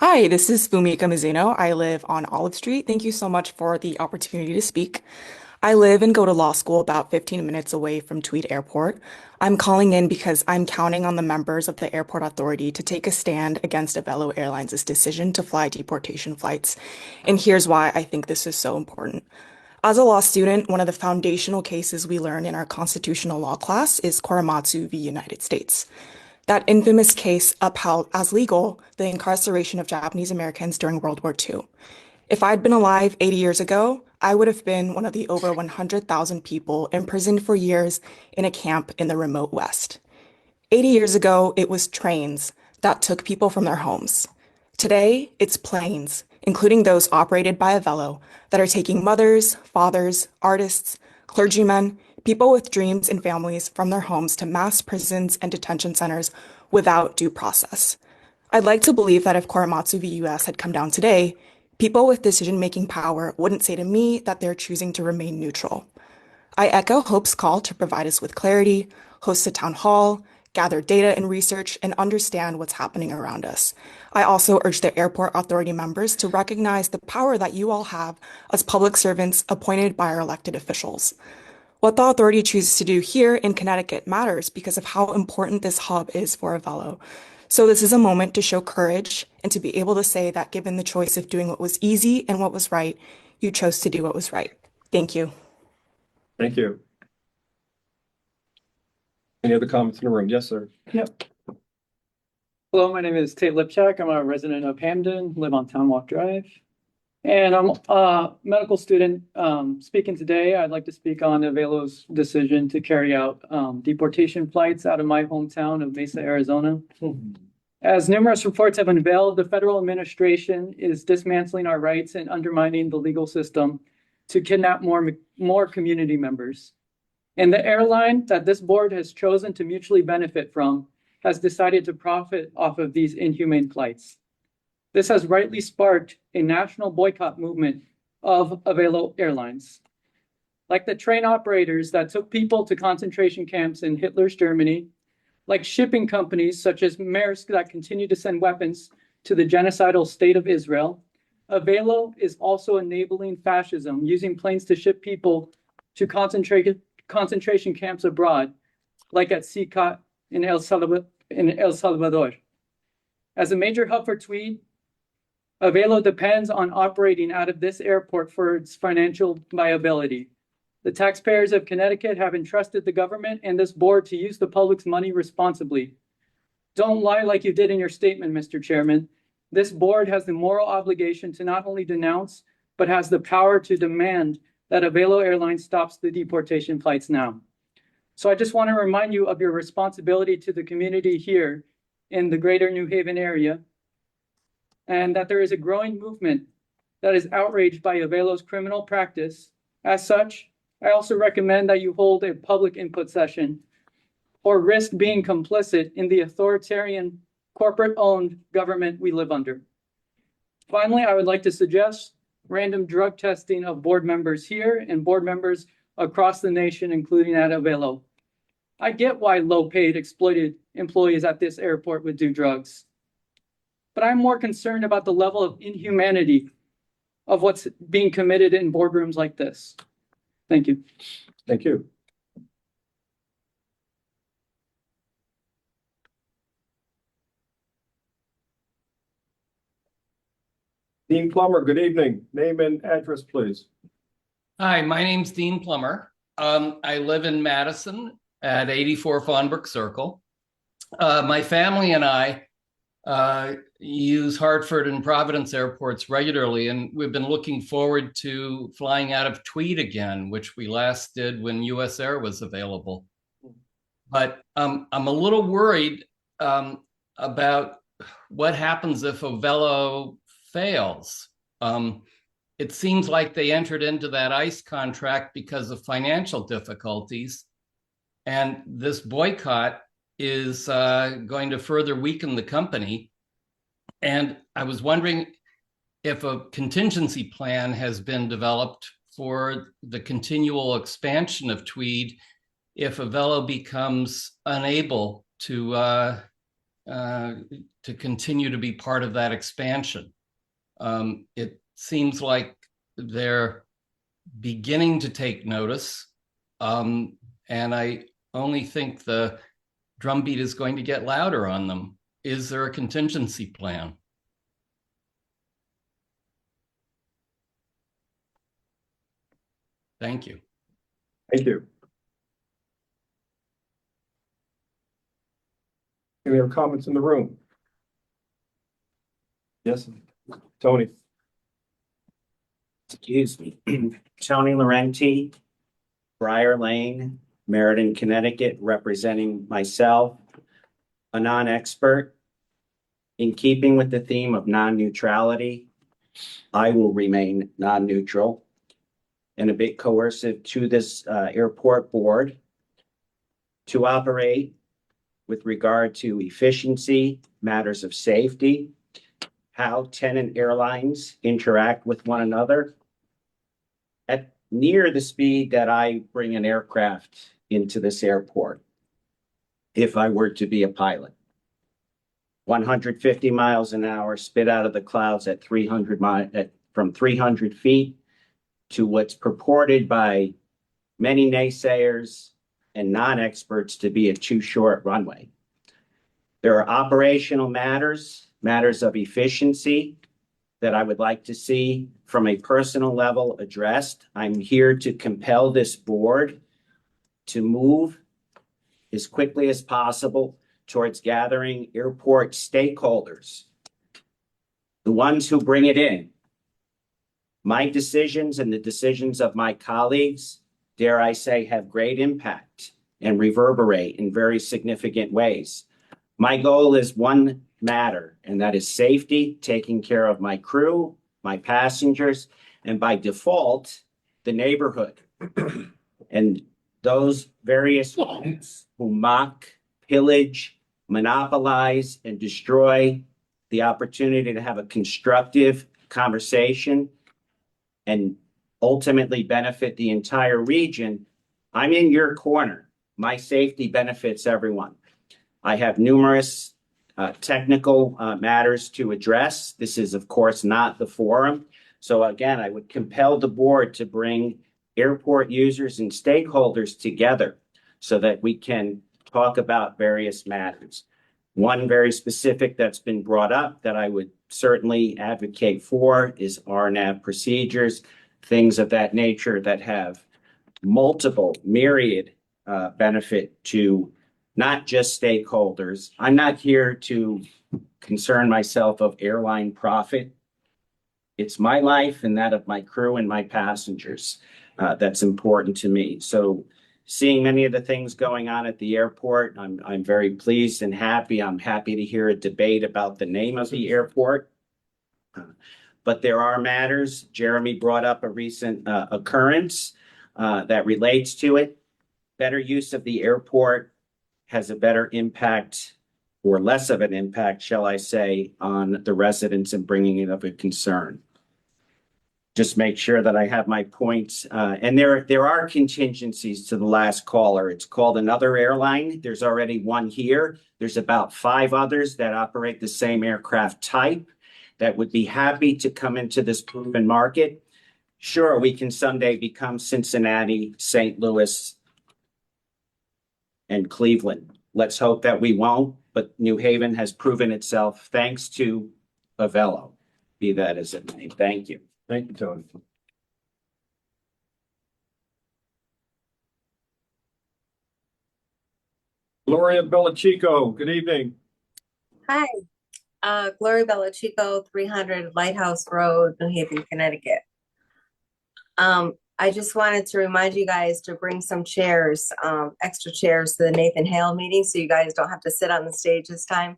Hi, this is Fumika Mizuno. I live on Olive Street. Thank you so much for the opportunity to speak. I live and go to law school about 15 minutes away from Tweed Airport. I'm calling in because I'm counting on the members of the airport authority to take a stand against Avelo Airlines' decision to fly deportation flights. And here's why I think this is so important. As a law student, one of the foundational cases we learn in our constitutional law class is Korematsu v. United States. That infamous case upheld as legal the incarceration of Japanese Americans during World War II. If I'd been alive 80 years ago, I would have been one of the over 100,000 people imprisoned for years in a camp in the remote West. 80 years ago, it was trains that took people from their homes. Today, it's planes, including those operated by Avelo, that are taking mothers, fathers, artists, clergymen, people with dreams and families from their homes to mass prisons and detention centers without due process. I'd like to believe that if Korematsu v. US had come down today, people with decision-making power wouldn't say to me that they're choosing to remain neutral. I echo Hope's call to provide us with clarity, host a town hall, gather data and research, and understand what's happening around us. I also urge the airport authority members to recognize the power that you all have as public servants appointed by our elected officials. What the authority chooses to do here in Connecticut matters because of how important this hub is for Avelo. So this is a moment to show courage and to be able to say that given the choice of doing what was easy and what was right, you chose to do what was right. Thank you. Thank you. Any other comments in the room? Yes, sir. Yep. Hello, my name is Tate Lipchak. I'm a resident of Hamden, live on Town Walk Drive. And I'm a medical student speaking today. I'd like to speak on Avelo's decision to carry out deportation flights out of my hometown of Mesa, Arizona. As numerous reports have unveiled, the federal administration is dismantling our rights and undermining the legal system to kidnap more community members. And the airline that this board has chosen to mutually benefit from has decided to profit off of these inhumane flights. This has rightly sparked a national boycott movement of Avelo Airlines. Like the train operators that took people to concentration camps in Hitler's Germany, like shipping companies such as Maersk that continue to send weapons to the genocidal state of Israel, Avelo is also enabling fascism, using planes to ship people to concentration camps abroad, like at CICA in El Salvador. As a major hub for Tweed, Avelo depends on operating out of this airport for its financial viability. The taxpayers of Connecticut have entrusted the government and this board to use the public's money responsibly. Don't lie like you did in your statement, Mr. Chairman. This board has the moral obligation to not only denounce, but has the power to demand that Avelo Airlines stops the deportation flights now. So I just want to remind you of your responsibility to the community here in the greater New Haven area, and that there is a growing movement that is outraged by Avelo's criminal practice. As such, I also recommend that you hold a public input session or risk being complicit in the authoritarian corporate-owned government we live under. Finally, I would like to suggest random drug testing of board members here and board members across the nation, including at Avelo. I get why low-paid, exploited employees at this airport would do drugs, but I'm more concerned about the level of inhumanity of what's being committed in boardrooms like this. Thank you. Thank you. Dean Plummer, good evening. Name and address, please. Hi, my name's Dean Plummer. I live in Madison at 84 Fawnbrook Circle. My family and I use Hartford and Providence airports regularly, and we've been looking forward to flying out of Tweed again, which we last did when US Air was available. But I'm a little worried about what happens if Avelo fails. It seems like they entered into that ICE contract because of financial difficulties, and this boycott is going to further weaken the company. And I was wondering if a contingency plan has been developed for the continual expansion of Tweed if Avelo becomes unable to continue to be part of that expansion. It seems like they're beginning to take notice, and I only think the drumbeat is going to get louder on them. Is there a contingency plan? Thank you. Thank you. Any other comments in the room? Yes, Tony. Excuse me. Tony Laurenti, Briar Lane, Meriden, Connecticut, representing myself, a non-expert. In keeping with the theme of non-neutrality, I will remain non-neutral and a bit coercive to this airport board to operate with regard to efficiency, matters of safety, how tenant airlines interact with one another. near the speed that I bring an aircraft into this airport if I were to be a pilot. 150 miles an hour, spit out of the clouds at 300 from 300 feet to what's purported by many naysayers and non-experts to be a too short runway. There are operational matters of efficiency that I would like to see from a personal level addressed. I'm here to compel this board to move as quickly as possible towards gathering airport stakeholders, the ones who bring it in. My decisions and the decisions of my colleagues, dare I say, have great impact and reverberate in very significant ways. My goal is one matter, and that is safety, taking care of my crew, my passengers, and by default, the neighborhood. And those various folks who mock, pillage, monopolize, and destroy the opportunity to have a constructive conversation and ultimately benefit the entire region, I'm in your corner. My safety benefits everyone. I have numerous technical matters to address. This is, of course, not the forum. So again, I would compel the board to bring airport users and stakeholders together so that we can talk about various matters. One very specific that's been brought up that I would certainly advocate for is RNAV procedures, things of that nature that have multiple myriad benefit to not just stakeholders. I'm not here to concern myself of airline profit. It's my life and that of my crew and my passengers that's important to me. So seeing many of the things going on at the airport, I'm very pleased and happy. I'm happy to hear a debate about the name of the airport. But there are matters. Jeremy brought up a recent occurrence that relates to it. Better use of the airport has a better impact or less of an impact, shall I say, on the residents and bringing it of a concern. Just make sure that I have my points. And there are contingencies to the last caller. It's called another airline. There's already one here. There's about 5 others that operate the same aircraft type that would be happy to come into this proven market. Sure, we can someday become Cincinnati, St. Louis, and Cleveland. Let's hope that we won't, but New Haven has proven itself thanks to Avelo, be that as it may. Thank you. Thank you, Tony. Gloria Bellachico, good evening. Hi, Gloria Bellachico, 300 Lighthouse Road, New Haven, Connecticut. I just wanted to remind you guys to bring some chairs, extra chairs to the Nathan Hale meeting so you guys don't have to sit on the stage this time.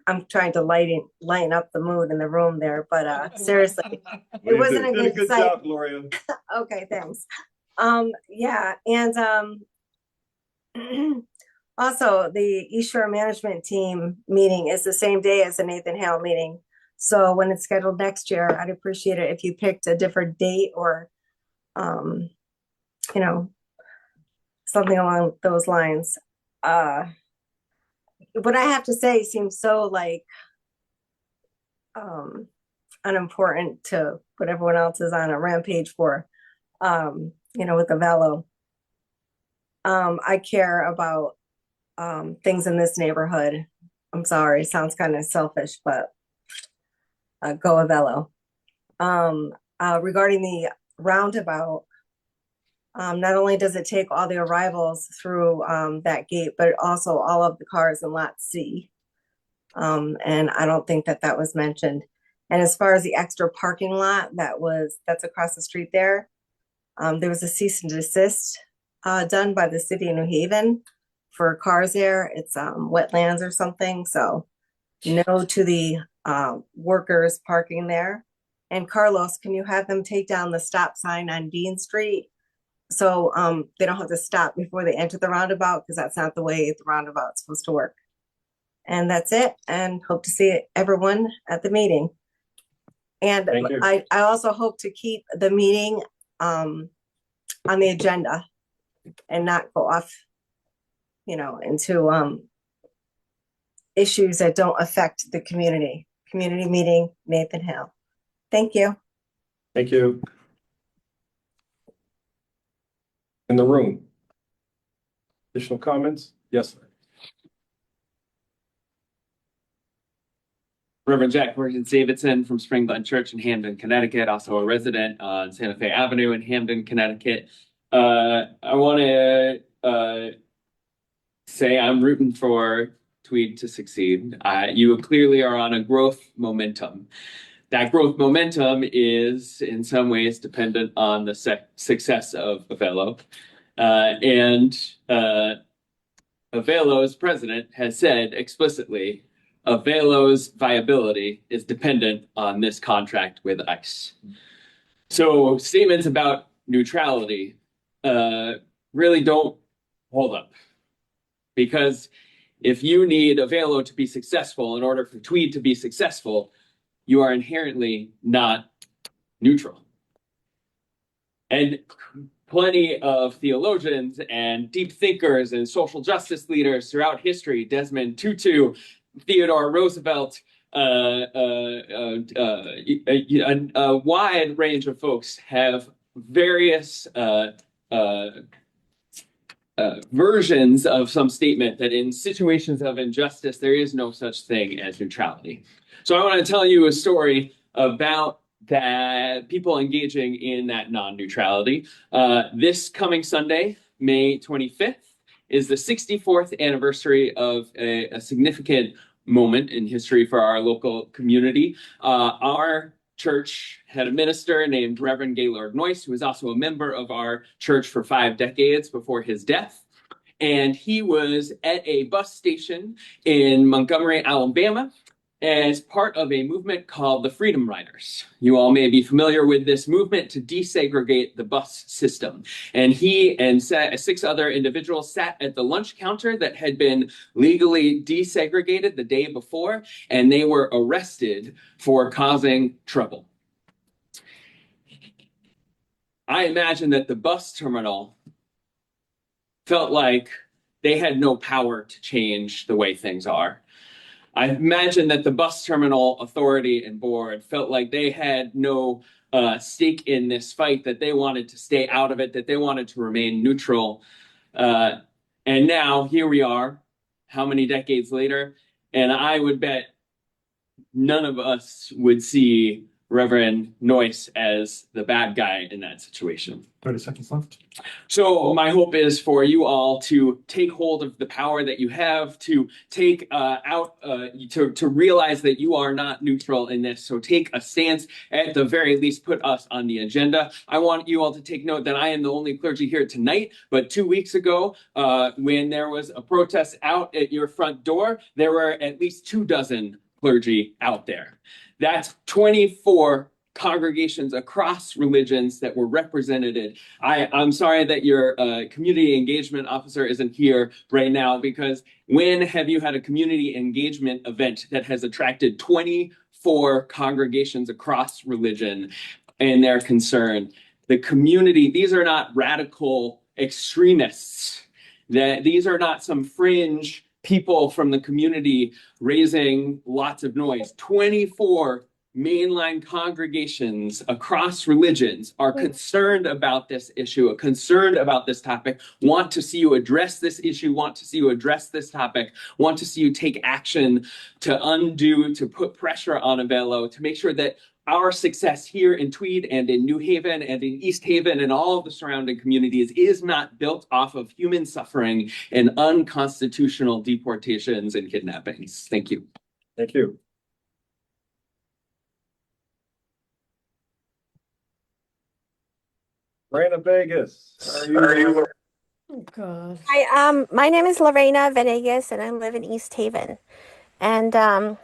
I'm trying to lighten up the mood in the room there, but seriously, it wasn't a good sight. Job, Gloria. Okay, thanks. Yeah, and also the East Shore Management Team meeting is the same day as the Nathan Hale meeting. So when it's scheduled next year, I'd appreciate it if you picked a different date or, you know, something along those lines. What I have to say seems so like unimportant to what everyone else is on a rampage for, you know, with the Velo. I care about things in this neighborhood. I'm sorry, it sounds kind of selfish, but go Avelo. Regarding the roundabout, not only does it take all the arrivals through that gate, but also all of the cars in Lot C. And I don't think that that was mentioned. And as far as the extra parking lot that's across the street there was a cease and desist done by the city of New Haven for cars there. It's wetlands or something. So no to the workers parking there. And Carlos, can you have them take down the stop sign on Dean Street so they don't have to stop before they enter the roundabout, because that's not the way the roundabout's supposed to work. And that's it, and hope to see everyone at the meeting. And Thank you. I also hope to keep the meeting on the agenda and not go off, into issues that don't affect the community. Community meeting, Nathan Hill. Thank you. Thank you. In the room. Additional comments? Yes, sir. Reverend Jack Perkins Davidson from Spring Glen Church in Hamden, Connecticut, also a resident on Santa Fe Avenue in Hamden, Connecticut. I want to say I'm rooting for Tweed to succeed. You clearly are on a growth momentum. That growth momentum is in some ways dependent on the success of Avelo. Avelo's president has said explicitly, Avelo's viability is dependent on this contract with ICE. So statements about neutrality really don't hold up. Because if you need Avelo to be successful in order for Tweed to be successful, you are inherently not neutral. And plenty of theologians and deep thinkers and social justice leaders throughout history, Desmond Tutu, Theodore Roosevelt, a wide range of folks have various versions of some statement that in situations of injustice, there is no such thing as neutrality. So I want to tell you a story about that people engaging in that non-neutrality. This coming Sunday, May 25th, is the 64th anniversary of a significant moment in history for our local community. Our church had a minister named Reverend Gaylord Noyce, who was also a member of our church for 5 decades before his death. And he was at a bus station in Montgomery, Alabama, as part of a movement called the Freedom Riders. You all may be familiar with this movement to desegregate the bus system. And he and 6 other individuals sat at the lunch counter that had been legally desegregated the day before, and they were arrested for causing trouble. I imagine that the bus terminal felt like they had no power to change the way things are. I imagine that the bus terminal authority and board felt like they had no stake in this fight, that they wanted to stay out of it, that they wanted to remain neutral. And now here we are, how many decades later? And I would bet none of us would see Reverend Noyce as the bad guy in that situation. 30 seconds left. So my hope is for you all to take hold of the power that you have, to take to realize that you are not neutral in this. So take a stance, at the very least, put us on the agenda. I want you all to take note that I am the only clergy here tonight, but 2 weeks ago, when there was a protest out at your front door, there were at least 24 clergy out there. That's 24 congregations across religions that were represented. I'm sorry that your community engagement officer isn't here right now, because when have you had a community engagement event that has attracted 24 congregations across religion and their concern? The community, these are not radical extremists. These are not some fringe people from the community raising lots of noise. 24 mainline congregations across religions are concerned about this issue, are concerned about this topic, want to see you address this issue, want to see you address this topic, want to see you take action to put pressure on Avelo, to make sure that our success here in Tweed and in New Haven and in East Haven and all of the surrounding communities is not built off of human suffering and unconstitutional deportations and kidnappings. Thank you. Thank you. Lorena Vegas, are you? Oh, God. Hi, my name is Lorena Venegas and I live in East Haven. And I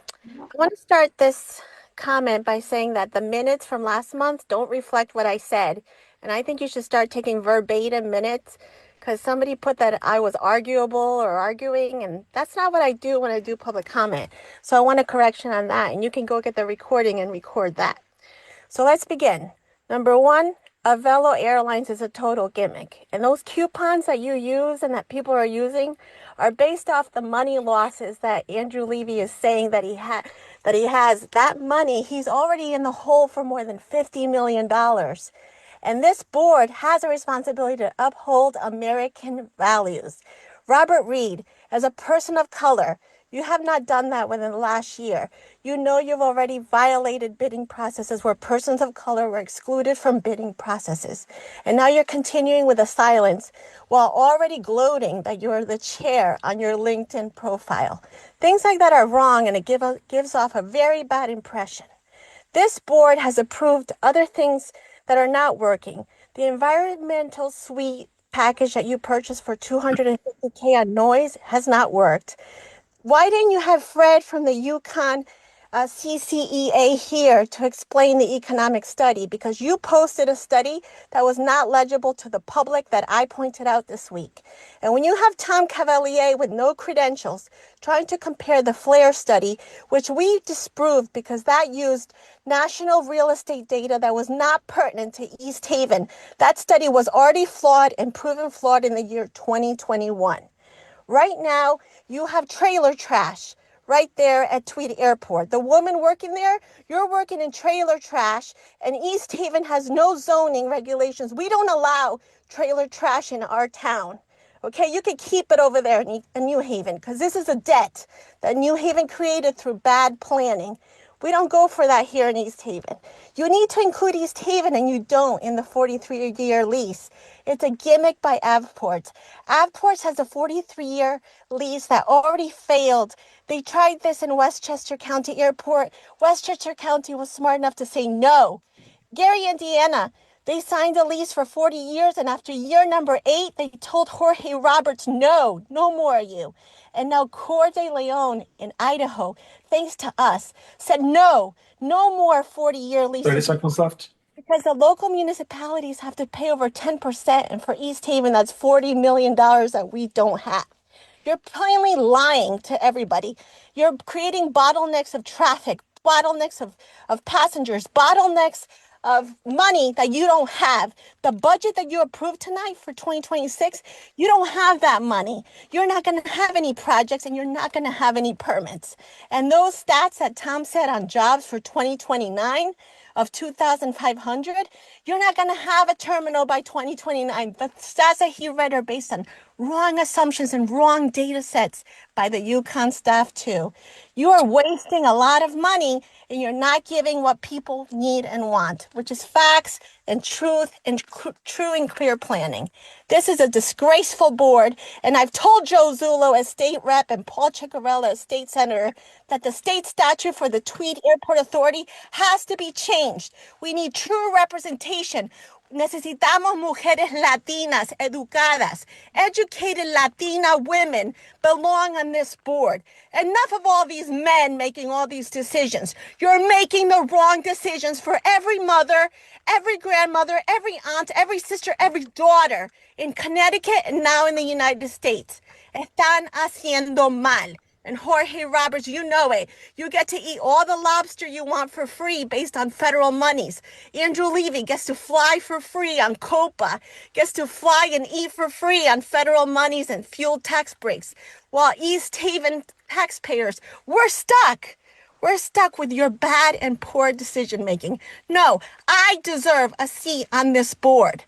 want to start this comment by saying that the minutes from last month don't reflect what I said. And I think you should start taking verbatim minutes, because somebody put that I was arguable or arguing, and that's not what I do when I do public comment. So I want a correction on that, and you can go get the recording and record that. So let's begin. Number one, Avelo Airlines is a total gimmick. And those coupons that you use and that people are using are based off the money losses that Andrew Levy is saying that he has. That money, he's already in the hole for more than $50 million. And this board has a responsibility to uphold American values. Robert Reed, as a person of color, you have not done that within the last year. You know you've already violated bidding processes where persons of color were excluded from bidding processes. And now you're continuing with a silence while already gloating that you're the chair on your LinkedIn profile. Things like that are wrong, and it gives off a very bad impression. This board has approved other things that are not working. The environmental suite package that you purchased for $250K on noise has not worked. Why didn't you have Fred from the UConn CCEA here to explain the economic study? Because you posted a study that was not legible to the public that I pointed out this week. And when you have Tom Cavalier with no credentials trying to compare the FLAIR study, which we disproved because that used national real estate data that was not pertinent to East Haven, that study was already flawed and proven flawed in the year 2021. Right now, you have trailer trash right there at Tweed Airport. The woman working there, you're working in trailer trash, and East Haven has no zoning regulations. We don't allow trailer trash in our town. Okay, you can keep it over there in New Haven, because this is a debt that New Haven created through bad planning. We don't go for that here in East Haven. You need to include East Haven, and you don't in the 43-year lease. It's a gimmick by Avports. Avports has a 43-year lease that already failed. They tried this in Westchester County Airport. Westchester County was smart enough to say no. Gary, Indiana, they signed a lease for 40 years, and after year number 8, they told Jorge Roberts, no more of you. And now Coeur d'Alene in Idaho, thanks to us, said no more 40-year leases. 30 seconds left. Because the local municipalities have to pay over 10%, and for East Haven, that's $40 million that we don't have. You're plainly lying to everybody. You're creating bottlenecks of traffic, bottlenecks of passengers, bottlenecks of money that you don't have. The budget that you approved tonight for 2026, you don't have that money. You're not going to have any projects, and you're not going to have any permits. And those stats that Tom said on jobs for 2029 of 2,500, you're not going to have a terminal by 2029. The stats that he read are based on wrong assumptions and wrong data sets by the UConn staff too. You are wasting a lot of money, and you're not giving what people need and want, which is facts and truth and true and clear planning. This is a disgraceful board, and I've told Joe Zullo as state rep and Paul Ciccarella as state senator that the state statute for the Tweed Airport Authority has to be changed. We need true representation. Necesitamos mujeres latinas, educadas, educated Latina women belong on this board. Enough of all these men making all these decisions. You're making the wrong decisions for every mother, every grandmother, every aunt, every sister, every daughter in Connecticut and now in the United States. Están haciendo mal. And Jorge Roberts, you know it. You get to eat all the lobster you want for free based on federal monies. Andrew Levy gets to fly for free on COPA, gets to fly and eat for free on federal monies and fuel tax breaks. While East Haven taxpayers, we're stuck. We're stuck with your bad and poor decision making. No, I deserve a seat on this board.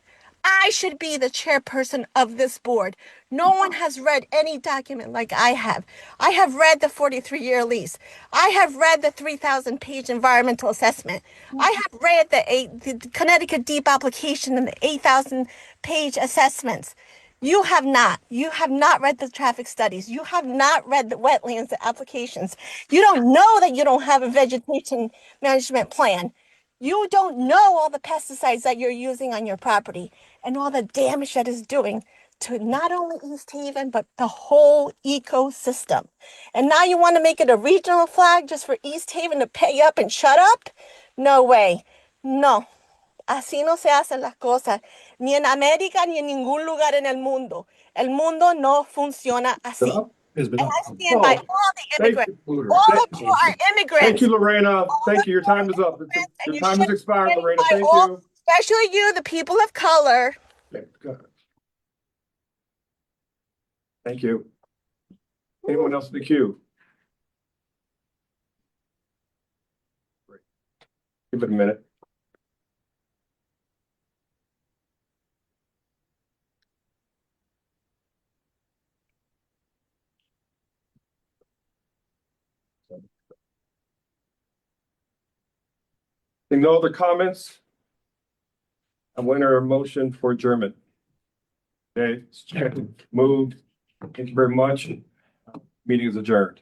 I should be the chairperson of this board. No one has read any document like I have. I have read the 43-year lease. I have read the 3,000-page environmental assessment. I have read the Connecticut Deep application and the 8,000-page assessments. You have not. You have not read the traffic studies. You have not read the wetlands applications. You don't know that you don't have a vegetation management plan. You don't know all the pesticides that you're using on your property and all the damage that is doing to not only East Haven, but the whole ecosystem. And now you want to make it a regional flag just for East Haven to pay up and shut up? No way. No. Así no se hacen las cosas, ni en América ni en ningún lugar en el mundo. El mundo no funciona así. has been. And I stand by all the immigrants. All of you are immigrants. Thank you, Lorena. Thank you. Your time is up. Your time has expired, Lorena. Thank you. Especially you, the people of color. Okay, good. Thank you. Anyone else in the queue? Give it a minute. No other comments? I'm going to motion for adjournment. Okay, moved. Thank you very much. Meeting is adjourned.